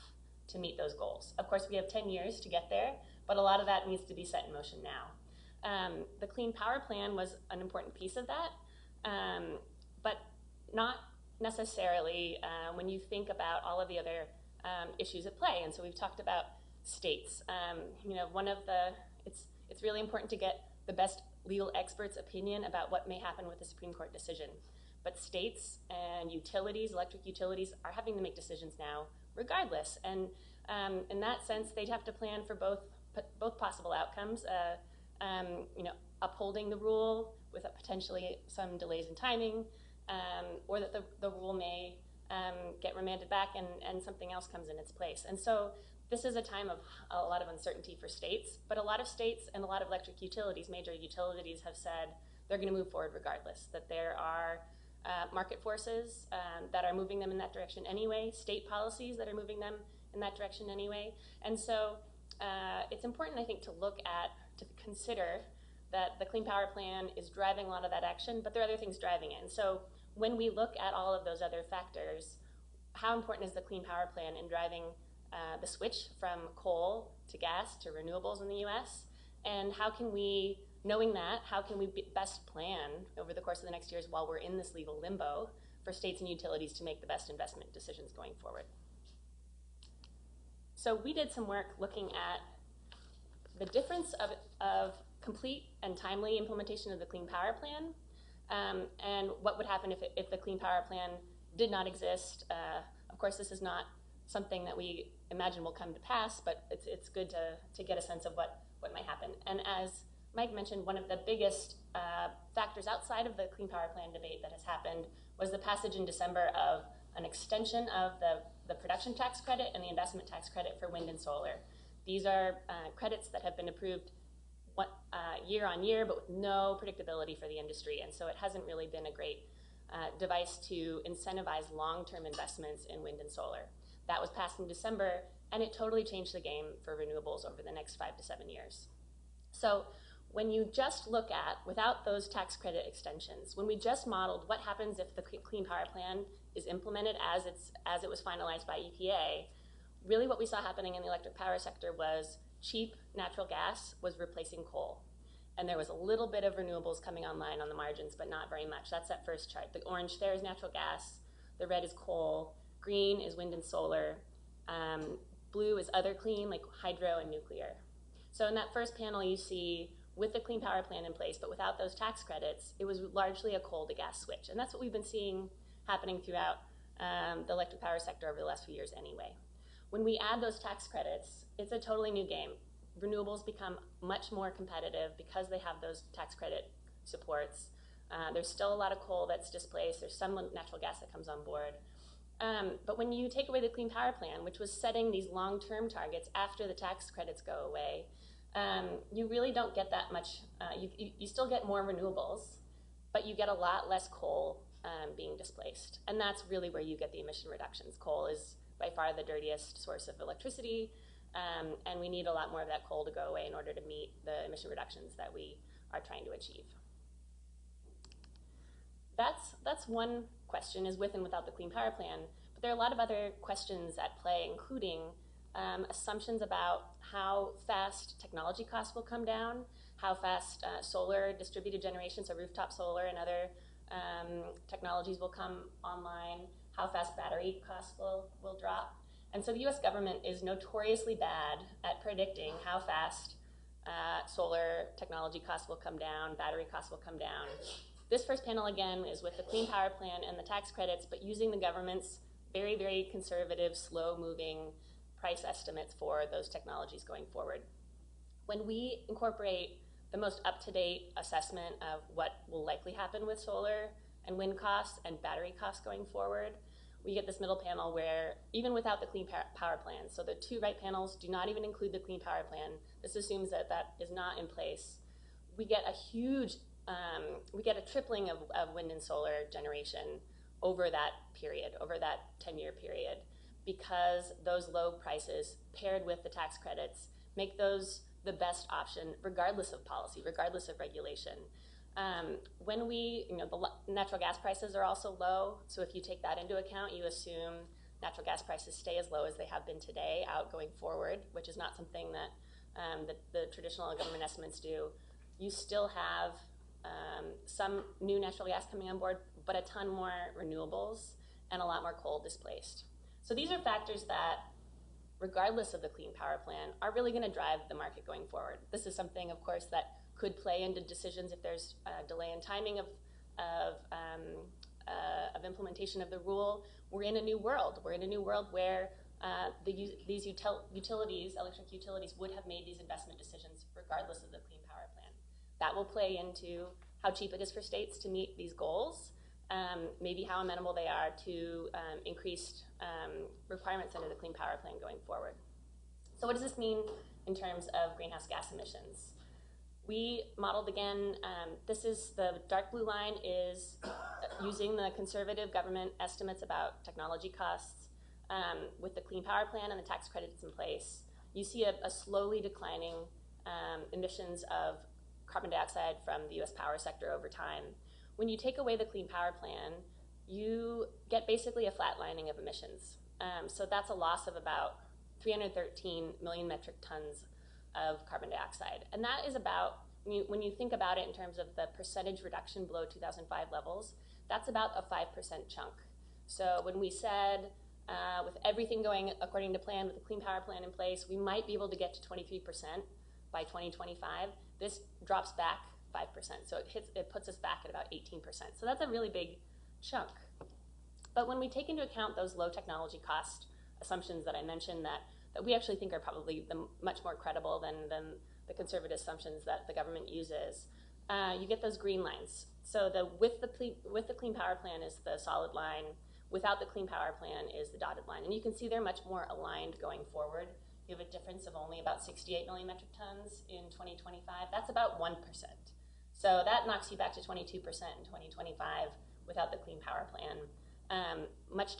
to meet those goals. Of course, we have 10 years to get there, but a lot of that needs to be set in motion now. The Clean Power Plan was an important piece of that, but not necessarily when you think about all of the other issues at play. And so we've talked about states. It's really important to get the best legal experts' opinion about what may happen with the Supreme Court decision. But states and utilities, electric utilities, are having to make decisions now regardless. And in that sense, they'd have to plan for both possible outcomes, upholding the rule with potentially some delays in timing, or that the rule may get remanded back and something else comes in its place. And so this is a time of a lot of uncertainty for states, but a lot of states and a lot of electric utilities, major utilities, have said they're going to move forward regardless, that there are market forces that are moving them in that direction anyway, state policies that are moving them in that direction anyway. And so it's important, I think, to consider that the Clean Power Plan is driving a lot of that action, but there are other things driving it. And so when we look at all of those other factors, how important is the Clean Power Plan in driving the switch from coal to gas to renewables in the US? And how can we, knowing that, how can we best plan over the course of the next years while we're in this legal limbo for states and utilities to make the best investment decisions going forward? So we did some work looking at the difference of complete and timely implementation of the Clean Power Plan, and what would happen if the Clean Power Plan did not exist. Of course, this is not something that we imagine will come to pass, but it's good to get a sense of what might happen. And as Mike mentioned, one of the biggest factors outside of the Clean Power Plan debate that has happened was the passage in December of an extension of the production tax credit and the investment tax credit for wind and solar. These are credits that have been approved year on year, but with no predictability for the industry. And so it hasn't really been a great device to incentivize long-term investments in wind and solar. That was passed in December, and it totally changed the game for renewables over the next 5 to 7 years. So when you just look at, without those tax credit extensions, when we just modeled what happens if the Clean Power Plan is implemented as it was finalized by EPA, really what we saw happening in the electric power sector was cheap natural gas was replacing coal. And there was a little bit of renewables coming online on the margins, but not very much. That's that first chart. The orange there is natural gas, the red is coal, green is wind and solar, blue is other clean, like hydro and nuclear. So in that first panel, you see with the Clean Power Plan in place, but without those tax credits, it was largely a coal to gas switch. And that's what we've been seeing happening throughout the electric power sector over the last few years anyway. When we add those tax credits, it's a totally new game. Renewables become much more competitive because they have those tax credit supports. There's still a lot of coal that's displaced. There's some natural gas that comes on board. But when you take away the Clean Power Plan, which was setting these long-term targets after the tax credits go away, you really don't get that much. You still get more renewables, but you get a lot less coal being displaced. And that's really where you get the emission reductions. Coal is by far the dirtiest source of electricity, and we need a lot more of that coal to go away in order to meet the emission reductions that we are trying to achieve. That's one question, is with and without the Clean Power Plan, but there are a lot of other questions at play, including assumptions about how fast technology costs will come down, how fast solar distributed generation, so rooftop solar and other technologies will come online, how fast battery costs will drop. And so the US government is notoriously bad at predicting how fast solar technology costs will come down, battery costs will come down. This first panel, again, is with the Clean Power Plan and the tax credits, but using the government's very, very conservative, slow-moving price estimates for those technologies going forward. When we incorporate the most up-to-date assessment of what will likely happen with solar and wind costs and battery costs going forward, we get this middle panel where, even without the Clean Power Plan, so the two right panels do not even include the Clean Power Plan, this assumes that that is not in place, we get a huge we get a tripling of wind and solar generation over that period, over that 10-year period, because those low prices paired with the tax credits make those the best option regardless of policy, regardless of regulation. When the natural gas prices are also low, so if you take that into account, you assume natural gas prices stay as low as they have been today out going forward, which is not something that the traditional government estimates do. You still have some new natural gas coming on board, but a ton more renewables and a lot more coal displaced. So these are factors that, regardless of the Clean Power Plan, are really going to drive the market going forward. This is something, of course, that could play into decisions if there's a delay in timing of implementation of the rule. We're in a new world. We're in a new world where these utilities, electric utilities, would have made these investment decisions regardless of the Clean Power Plan. That will play into how cheap it is for states to meet these goals, maybe how amenable they are to increased requirements under the Clean Power Plan going forward. So what does this mean in terms of greenhouse gas emissions? We modeled again, this is the dark blue line is using the conservative government estimates about technology costs with the Clean Power Plan and the tax credits in place. You see a slowly declining emissions of carbon dioxide from the US power sector over time. When you take away the Clean Power Plan, you get basically a flatlining of emissions. So that's a loss of about 313 million metric tons of carbon dioxide. And that is about, when you think about it in terms of the percentage reduction below 2005 levels, that's about a 5% chunk. So when we said, with everything going according to plan, with the Clean Power Plan in place, we might be able to get to 23% by 2025, this drops back 5%. So it puts us back at about 18%. So that's a really big chunk. But when we take into account those low technology cost assumptions that I mentioned that we actually think are probably much more credible than the conservative assumptions that the government uses, you get those green lines. So with the Clean Power Plan is the solid line, without the Clean Power Plan is the dotted line. And you can see they're much more aligned going forward. You have a difference of only about 68 million metric tons in 2025. That's about 1%. So that knocks you back to 22% in 2025 without the Clean Power Plan. Much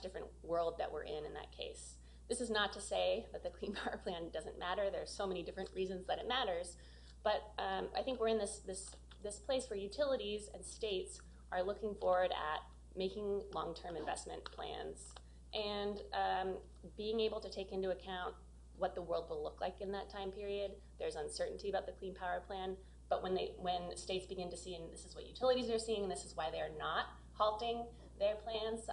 different world that we're in that case. This is not to say that the Clean Power Plan doesn't matter. There's so many different reasons that it matters. But I think we're in this place where utilities and states are looking forward at making long-term investment plans and being able to take into account what the world will look like in that time period. There's uncertainty about the Clean Power Plan, but when states begin to see, and this is what utilities are seeing, and this is why they are not halting their plans,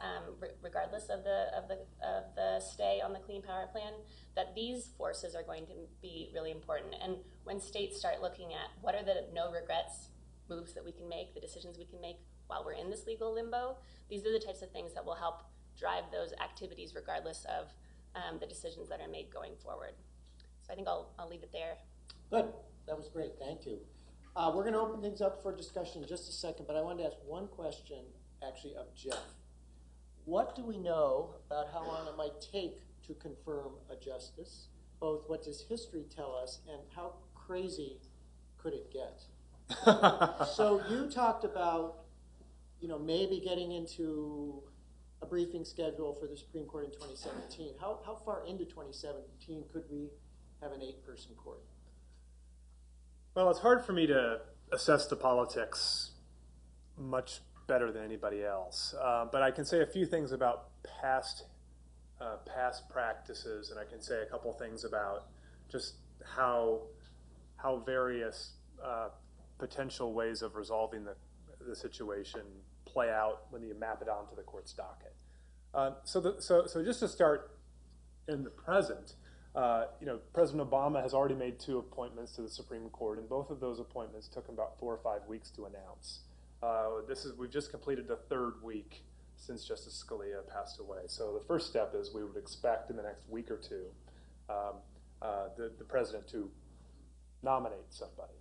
regardless of the stay on the Clean Power Plan, that these forces are going to be really important. And when states start looking at what are the no regrets moves that we can make, the decisions we can make while we're in this legal limbo, these are the types of things that will help drive those activities regardless of the decisions that are made going forward. So I think I'll leave it there. Good. That was great. Thank you. We're going to open things up for discussion in just a second, but I wanted to ask one question, actually, of Jeff. What do we know about how long it might take to confirm a justice? Both what does history tell us and how crazy could it get? So you talked about, maybe getting into a briefing schedule for the Supreme Court in 2017. How far into 2017 could we have an 8-person court? Well, it's hard for me to assess the politics much better than anybody else, but I can say a few things about past practices, and I can say a couple things about just how various potential ways of resolving the situation play out when you map it onto the court's docket. So just to start in the present, President Obama has already made 2 appointments to the Supreme Court, and both of those appointments took him about 4 or 5 weeks to announce. We've just completed the 3rd week since Justice Scalia passed away. So the first step is we would expect in the next week or 2 the president to nominate somebody.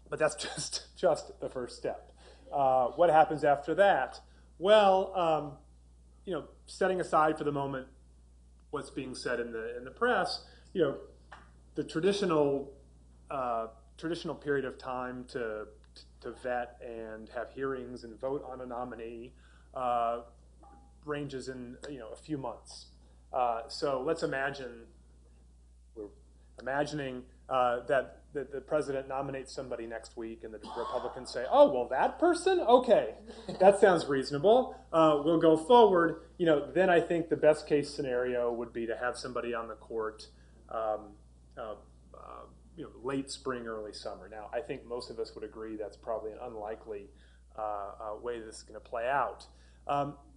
But that's just the first step. What happens after that? Well, setting aside for the moment what's being said in the press, the traditional period of time to vet and have hearings and vote on a nominee ranges in a few months. So let's imagine we're imagining that the president nominates somebody next week, and the Republicans say, "Oh, well, that person? Okay, that sounds reasonable. We'll go forward." Then I think the best case scenario would be to have somebody on the court, late spring, early summer. Now, I think most of us would agree that's probably an unlikely way this is going to play out.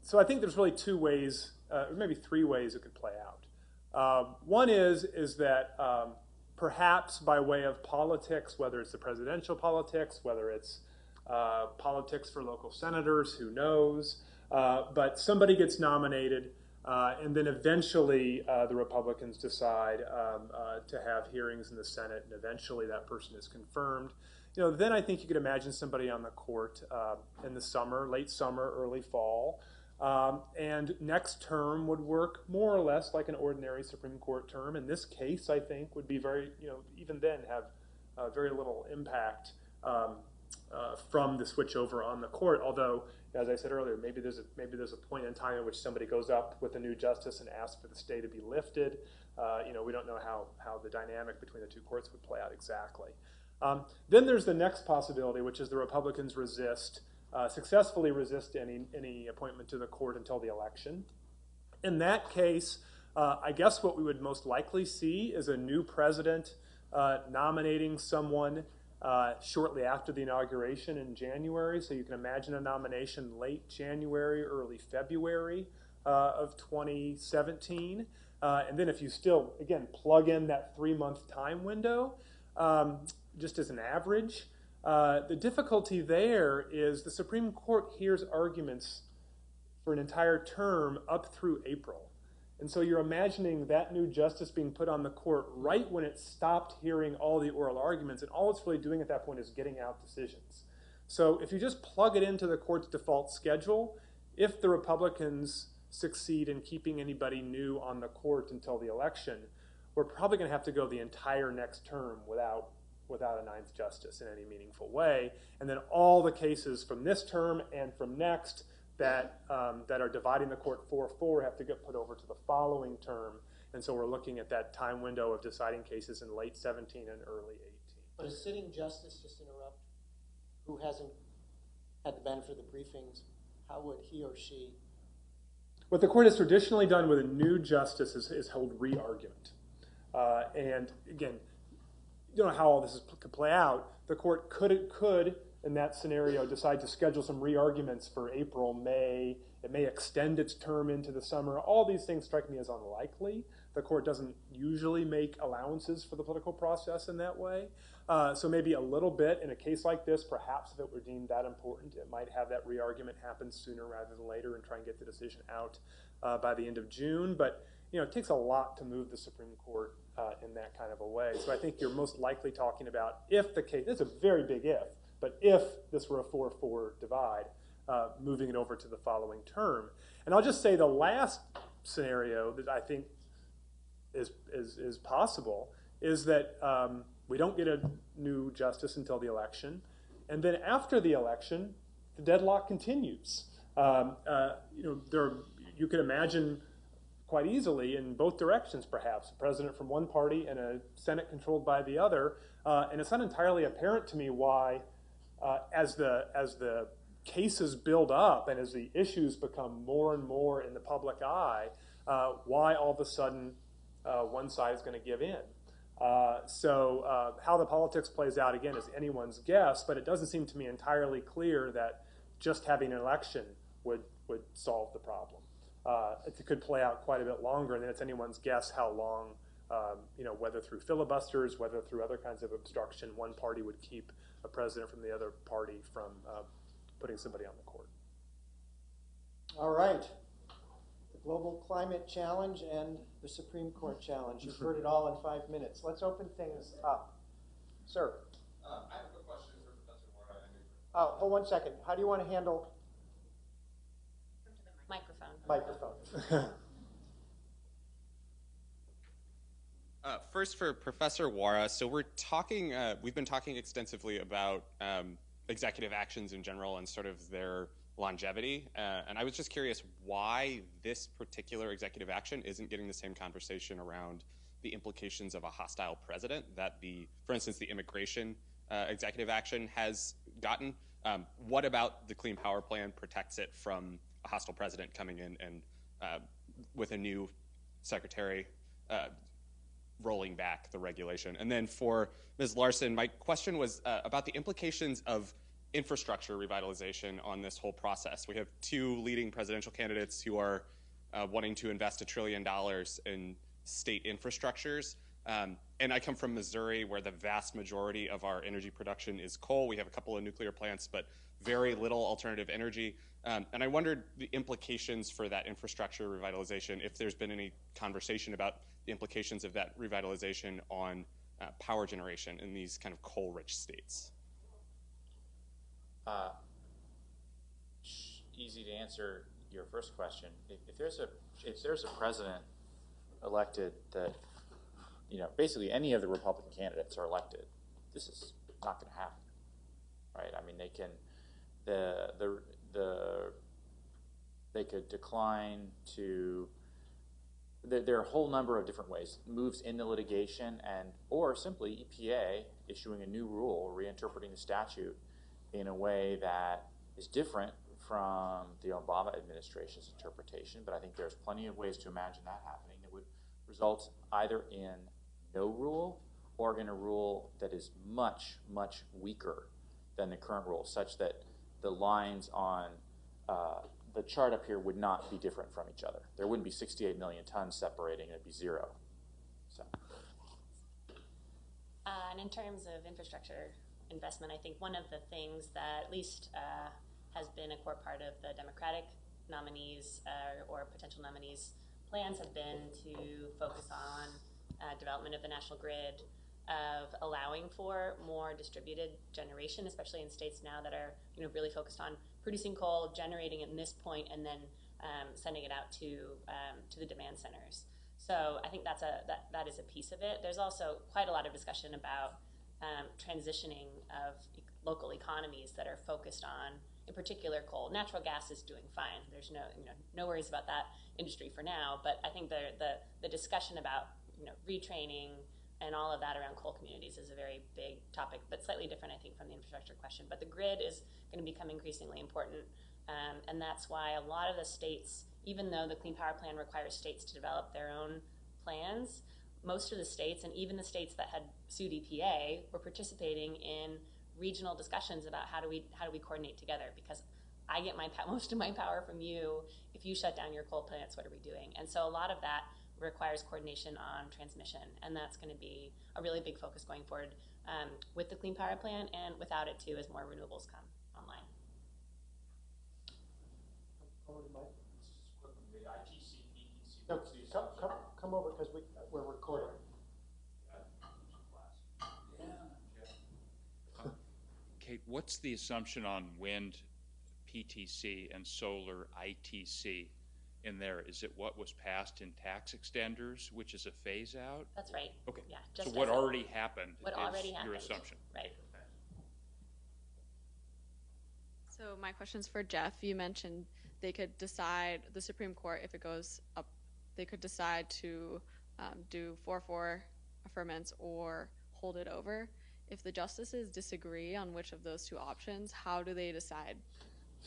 So I think there's really 2 ways, or maybe 3 ways it could play out. One is that perhaps by way of politics, whether it's the presidential politics, whether it's politics for local senators, who knows, but somebody gets nominated, and then eventually the Republicans decide to have hearings in the Senate, and eventually that person is confirmed. Then I think you could imagine somebody on the court in the summer, late summer, early fall, and next term would work more or less like an ordinary Supreme Court term. In this case, I think would be very, even then have very little impact from the switchover on the court. Although, as I said earlier, maybe there's a point in time in which somebody goes up with a new justice and asks for the stay to be lifted. We don't know how the dynamic between the 2 courts would play out exactly. Then there's the next possibility, which is the Republicans successfully resist any appointment to the court until the election. In that case, I guess what we would most likely see is a new president nominating someone shortly after the inauguration in January. So you can imagine a nomination late January, early February of 2017. And then if you still, again, plug in that 3-month time window, just as an average, the difficulty there is the Supreme Court hears arguments for an entire term up through April. And so you're imagining that new justice being put on the court right when it stopped hearing all the oral arguments, and all it's really doing at that point is getting out decisions. So if you just plug it into the court's default schedule, if the Republicans succeed in keeping anybody new on the court until the election, we're probably going to have to go the entire next term without a 9th justice in any meaningful way. And then all the cases from this term and from next that are dividing the court 4-4 have to get put over to the following term. And so we're looking at that time window of deciding cases in late 17 and early 18. But a sitting justice, just interrupt, who hasn't had the benefit of the briefings, how would he or she? What the court has traditionally done with a new justice is hold re-argument. And again, you don't know how all this could play out. The court could in that scenario, decide to schedule some re-arguments for April, May. It may extend its term into the summer. All these things strike me as unlikely. The court doesn't usually make allowances for the political process in that way. So maybe a little bit in a case like this, perhaps if it were deemed that important, it might have that re-argument happen sooner rather than later and try and get the decision out by the end of June. But it takes a lot to move the Supreme Court in that kind of a way. So I think you're most likely talking about if the case, it's a very big if, but if this were a 4-4 divide, moving it over to the following term. And I'll just say the last scenario that I think is possible is that we don't get a new justice until the election, and then after the election, the deadlock continues. You could imagine quite easily in both directions, perhaps, a president from one party and a Senate controlled by the other, and it's not entirely apparent to me why, as the cases build up and as the issues become more and more in the public eye, why all of a sudden one side is going to give in. So how the politics plays out, again, is anyone's guess, but it doesn't seem to me entirely clear that just having an election would solve the problem. It could play out quite a bit longer, and then it's anyone's guess how long, whether through filibusters, whether through other kinds of obstruction, one party would keep a president from the other party from putting somebody on the court. All right. The Global Climate Challenge and the Supreme Court Challenge. You've heard it all in 5 minutes. Let's open things up. Sir. I have a question for Professor Warren. Oh, hold 1 second. How do you want to handle microphone? First, for Professor Wara, so we've been talking extensively about executive actions in general and sort of their longevity, and I was just curious why this particular executive action isn't getting the same conversation around the implications of a hostile president that for instance, the immigration executive action has gotten. What about the Clean Power Plan protects it from a hostile president coming in and with a new secretary rolling back the regulation? And then for Ms. Larson, my question was about the implications of infrastructure revitalization on this whole process. We have two leading presidential candidates who are wanting to invest $1 trillion in state infrastructures. And I come from Missouri, where the vast majority of our energy production is coal. We have a couple of nuclear plants, but very little alternative energy. And I wondered the implications for that infrastructure revitalization, if there's been any conversation about the implications of that revitalization on power generation in these kind of coal-rich states. Easy to answer your first question. If there's a president elected that, basically any of the Republican candidates are elected, this is not going to happen, right? I mean, they can they could decline to. There are a whole number of different ways, moves in the litigation, or simply EPA issuing a new rule, reinterpreting the statute in a way that is different from the Obama administration's interpretation. But I think there's plenty of ways to imagine that happening. It would result either in no rule or in a rule that is much, much weaker than the current rule, such that the lines on the chart up here would not be different from each other. There wouldn't be 68 million tons separating, it'd be zero. So. And in terms of infrastructure investment, I think one of the things that at least has been a core part of the Democratic nominees or potential nominees' plans have been to focus on development of the national grid, of allowing for more distributed generation, especially in states now that are really focused on producing coal, generating at this point, and then sending it out to the demand centers. So I think that is a piece of it. There's also quite a lot of discussion about transitioning of local economies that are focused on, in particular, coal. Natural gas is doing fine. There's no worries about that industry for now. But I think the discussion about retraining and all of that around coal communities is a very big topic, but slightly different, I think, from the infrastructure question. But the grid is going to become increasingly important, and that's why a lot of the states, even though the Clean Power Plan requires states to develop their own plans, most of the states, and even the states that had sued EPA, were participating in regional discussions about how do we coordinate together, because I get most of my power from you. If you shut down your coal plants, what are we doing? And so a lot of that requires coordination on transmission, and that's going to be a really big focus going forward with the Clean Power Plan and without it too, as more renewables come online. No, come over because we're recording. Kate, what's the assumption on wind PTC and solar ITC in there? Is it what was passed in tax extenders, which is a phase out? That's right. Okay. Yeah. So what already happened is your assumption? Right. So my question's for Jeff. You mentioned they could decide, the Supreme Court, if it goes up, they could decide to do 4-4 affirmance or hold it over. If the justices disagree on which of those two options, how do they decide?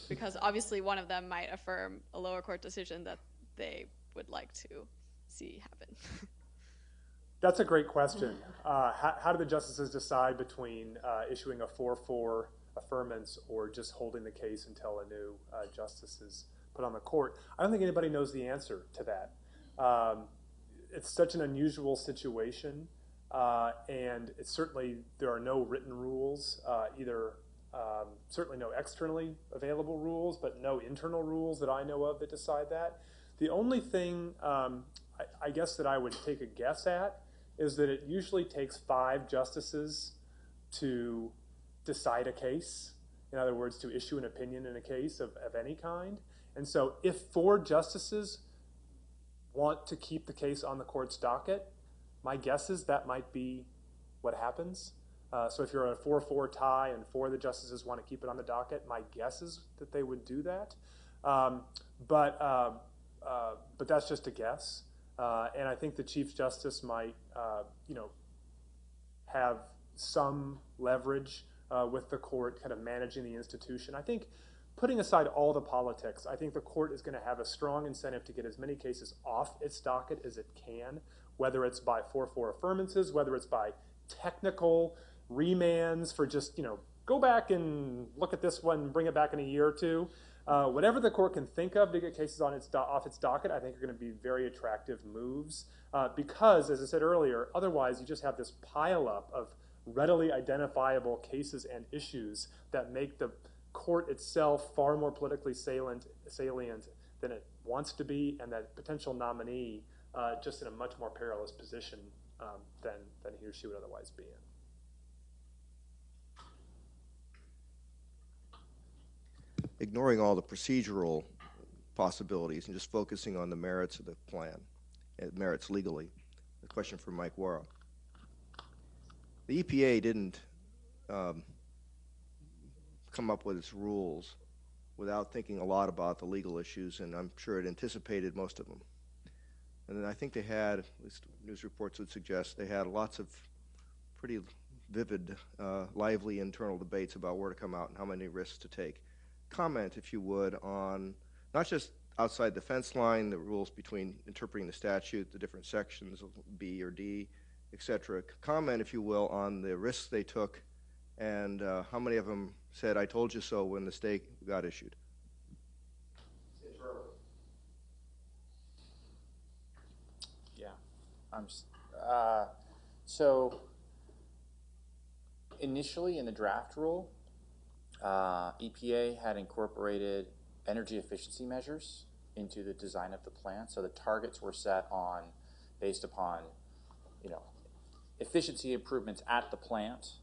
Because obviously one of them might affirm a lower court decision that they would like to see happen. That's a great question. How do the justices decide between issuing a 4-4 affirmance or just holding the case until a new justice is put on the court? I don't think anybody knows the answer to that. It's such an unusual situation, and it's certainly there are no written rules, certainly no externally available rules, but no internal rules that I know of that decide that. The only thing I guess that I would take a guess at is that it usually takes 5 justices to decide a case. In other words, to issue an opinion in a case of any kind. And so if 4 justices want to keep the case on the court's docket, my guess is that might be what happens. So if you're a 4-4 tie and 4 of the justices want to keep it on the docket, my guess is that they would do that. But that's just a guess. And I think the Chief Justice might, have some leverage with the court kind of managing the institution. I think putting aside all the politics, I think the court is going to have a strong incentive to get as many cases off its docket as it can, whether it's by 4-4 affirmances, whether it's by technical remands for just, go back and look at this one and bring it back in a year or two. Whatever the court can think of to get cases on off its docket, I think are going to be very attractive moves because, as I said earlier, otherwise you just have this pileup of readily identifiable cases and issues that make the court itself far more politically salient than it wants to be, and that potential nominee just in a much more perilous position than he or she would otherwise be in. Ignoring all the procedural possibilities and just focusing on the merits of the plan, merits legally. A question for Mike Wara. The EPA didn't come up with its rules without thinking a lot about the legal issues, and I'm sure it anticipated most of them. And then I think they had, at least news reports would suggest, they had lots of pretty vivid, lively internal debates about where to come out and how many risks to take. Comment, if you would, on not just outside the fence line, the rules between interpreting the statute, the different sections of B or D, etc. Comment, if you will, on the risks they took and how many of them said, "I told you so," when the stay got issued. Yeah. So initially in the draft rule, EPA had incorporated energy efficiency measures into the design of the plant. So the targets were set based upon, efficiency improvements at the plant,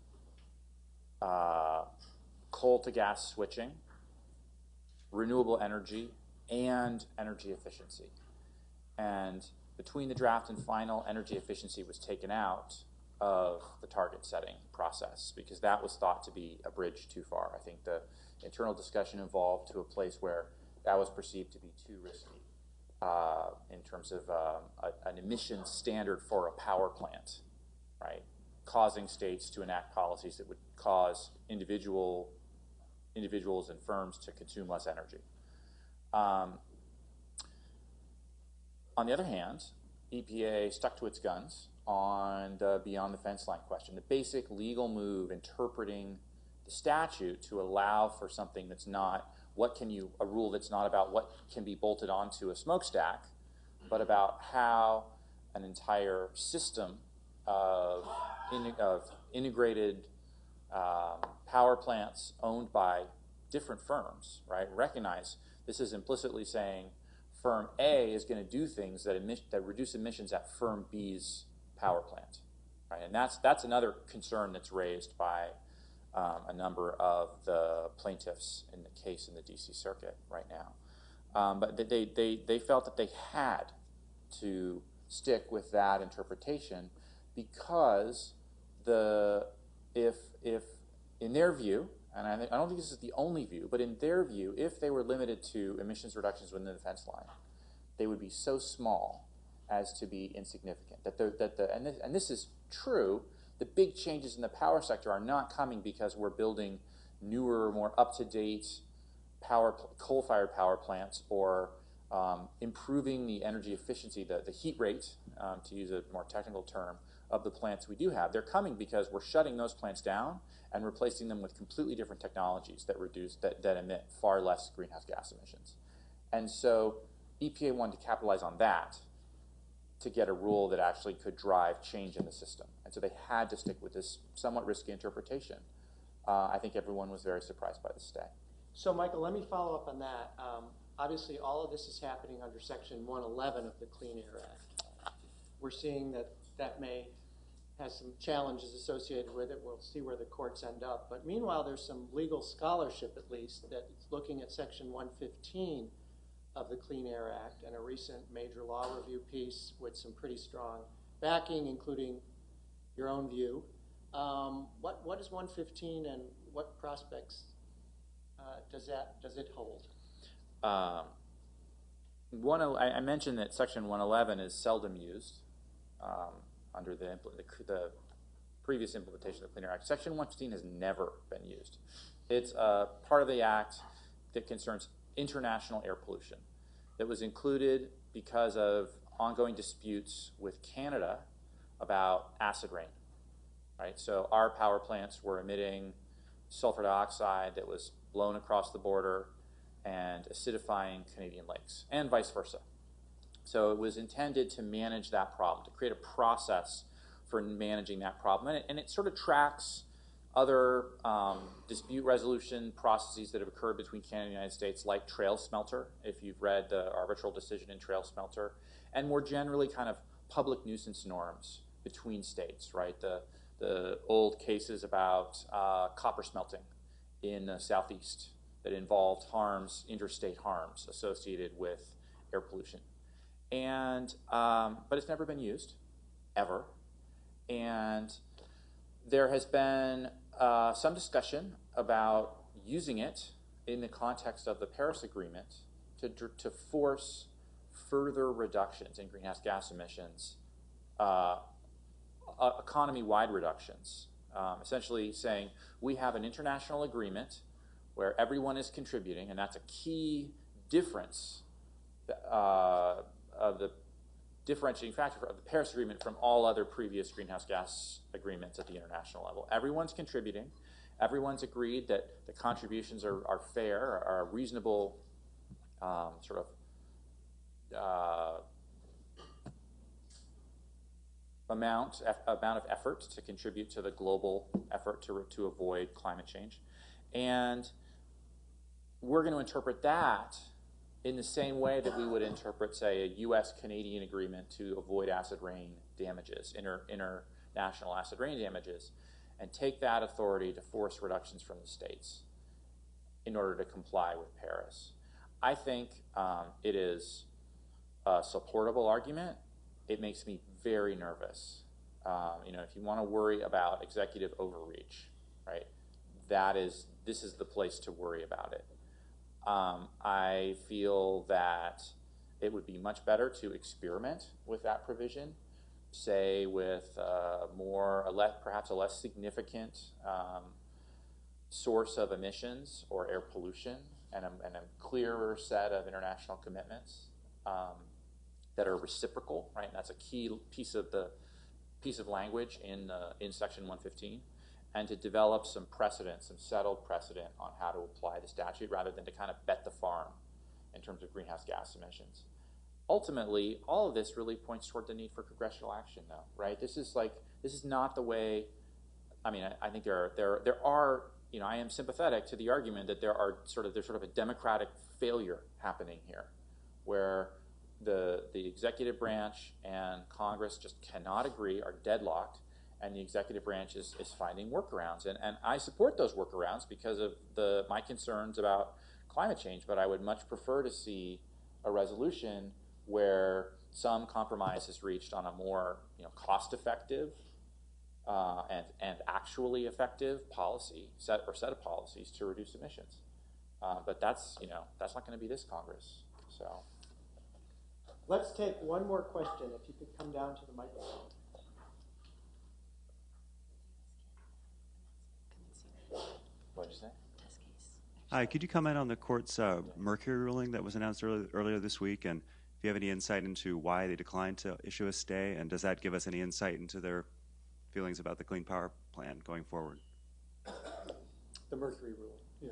coal to gas switching, renewable energy, and energy efficiency. And between the draft and final, energy efficiency was taken out of the target setting process because that was thought to be a bridge too far. I think the internal discussion evolved to a place where that was perceived to be too risky in terms of an emission standard for a power plant, right? Causing states to enact policies that would cause individuals and firms to consume less energy. On the other hand, EPA stuck to its guns on the beyond the fence line question. The basic legal move interpreting statute to allow for something that's not a rule that's not about what can be bolted onto a smokestack, but about how an entire system of integrated power plants owned by different firms, right? Recognize this is implicitly saying firm A is going to do things that reduce emissions at firm B's power plant, right? And that's another concern that's raised by a number of the plaintiffs in the case in the D.C. Circuit right now. But they felt that they had to stick with that interpretation because if in their view, and I don't think this is the only view, but in their view, if they were limited to emissions reductions within the fence line, they would be so small as to be insignificant. And this is true. The big changes in the power sector are not coming because we're building newer, more up-to-date coal-fired power plants or improving the energy efficiency, the heat rate, to use a more technical term, of the plants we do have. They're coming because we're shutting those plants down and replacing them with completely different technologies that emit far less greenhouse gas emissions. And so EPA wanted to capitalize on that to get a rule that actually could drive change in the system. And so they had to stick with this somewhat risky interpretation. I think everyone was very surprised by the stay. So, Michael, let me follow up on that. Obviously, all of this is happening under Section 111 of the Clean Air Act. We're seeing that has some challenges associated with it. We'll see where the courts end up. But meanwhile, there's some legal scholarship, at least, that's looking at Section 115 of the Clean Air Act and a recent major law review piece with some pretty strong backing, including your own view. What is 115 and what prospects does it hold? I mentioned that Section 111 is seldom used under the previous implementation of the Clean Air Act. Section 115 has never been used. It's a part of the Act that concerns international air pollution that was included because of ongoing disputes with Canada about acid rain. Right? So our power plants were emitting sulfur dioxide that was blown across the border and acidifying Canadian lakes, and vice versa. So it was intended to manage that problem, to create a process for managing that problem. And it sort of tracks other dispute resolution processes that have occurred between Canada and the United States, like Trail Smelter, if you've read the arbitral decision in Trail Smelter, and more generally kind of public nuisance norms between states, right? The old cases about copper smelting in the southeast that involved interstate harms associated with air pollution. And but it's never been used, ever. And there has been some discussion about using it in the context of the Paris Agreement to force further reductions in greenhouse gas emissions, economy-wide reductions, essentially saying we have an international agreement where everyone is contributing, and that's a key difference of the differentiating factor of the Paris Agreement from all other previous greenhouse gas agreements at the international level. Everyone's contributing. Everyone's agreed that the contributions are fair, are a reasonable sort of amount of effort to contribute to the global effort to avoid climate change. And we're going to interpret that in the same way that we would interpret, say, a U.S.-Canadian agreement to avoid acid rain damages, international acid rain damages, and take that authority to force reductions from the states in order to comply with Paris. I think it is a supportable argument. It makes me very nervous. If you want to worry about executive overreach, right, this is the place to worry about it. I feel that it would be much better to experiment with that provision, say with perhaps a less significant source of emissions or air pollution, and a clearer set of international commitments that are reciprocal, right? And that's a key piece of language in Section 115, and to develop some precedent, some settled precedent on how to apply the statute rather than to kind of bet the farm in terms of greenhouse gas emissions. Ultimately, all of this really points toward the need for congressional action, though, right? This is not the way. I mean, I think there are. You know, I am sympathetic to the argument that there's sort of a democratic failure happening here, where the executive branch and Congress just cannot agree, are deadlocked, and the executive branch is finding workarounds. And I support those workarounds because of my concerns about climate change, but I would much prefer to see a resolution where some compromise is reached on a more cost-effective and actually effective set of policies to reduce emissions. But that's not going to be this Congress. So let's take one more question. If you could come down to the microphone. What did you say? Hi, could you comment on the court's Mercury ruling that was announced earlier this week, and if you have any insight into why they declined to issue a stay, and does that give us any insight into their feelings about the Clean Power Plan going forward? The Mercury ruling. Yeah.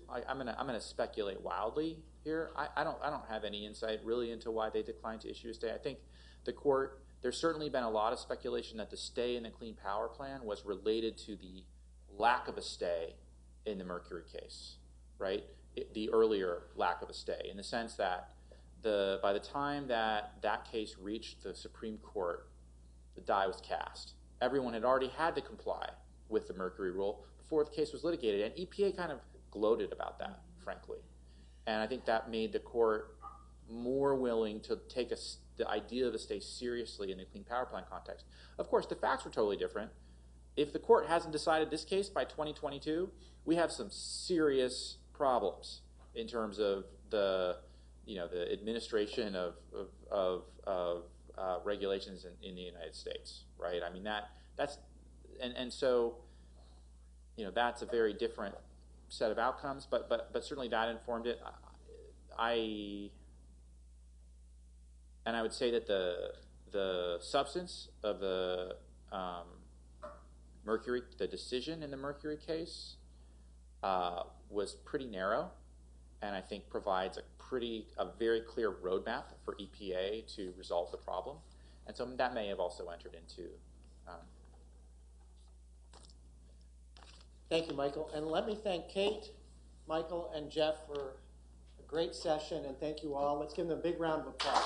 I'm gonna speculate wildly here. I don't have any insight really into why they declined to issue a stay. I think the court. There's certainly been a lot of speculation that the stay in the Clean Power Plan was related to the lack of a stay in the Mercury case, right? The earlier lack of a stay, in the sense that by the time that case reached the Supreme Court, the die was cast. Everyone had already had to comply with the Mercury rule before the case was litigated, and EPA kind of gloated about that, frankly. And I think that made the court more willing to take the idea of a stay seriously in the Clean Power Plan context. Of course, the facts were totally different. If the court hasn't decided this case by 2022, we have some serious problems in terms of the administration of regulations in the United States, right? I mean so that's a very different set of outcomes, but certainly that informed it. And I would say that the substance of the decision in the Mercury case was pretty narrow, and I think provides a very clear roadmap for EPA to resolve the problem. And so that may have also entered into. Thank you, Michael. And let me thank Kate, Michael, and Jeff for a great session, and thank you all. Let's give them a big round of applause.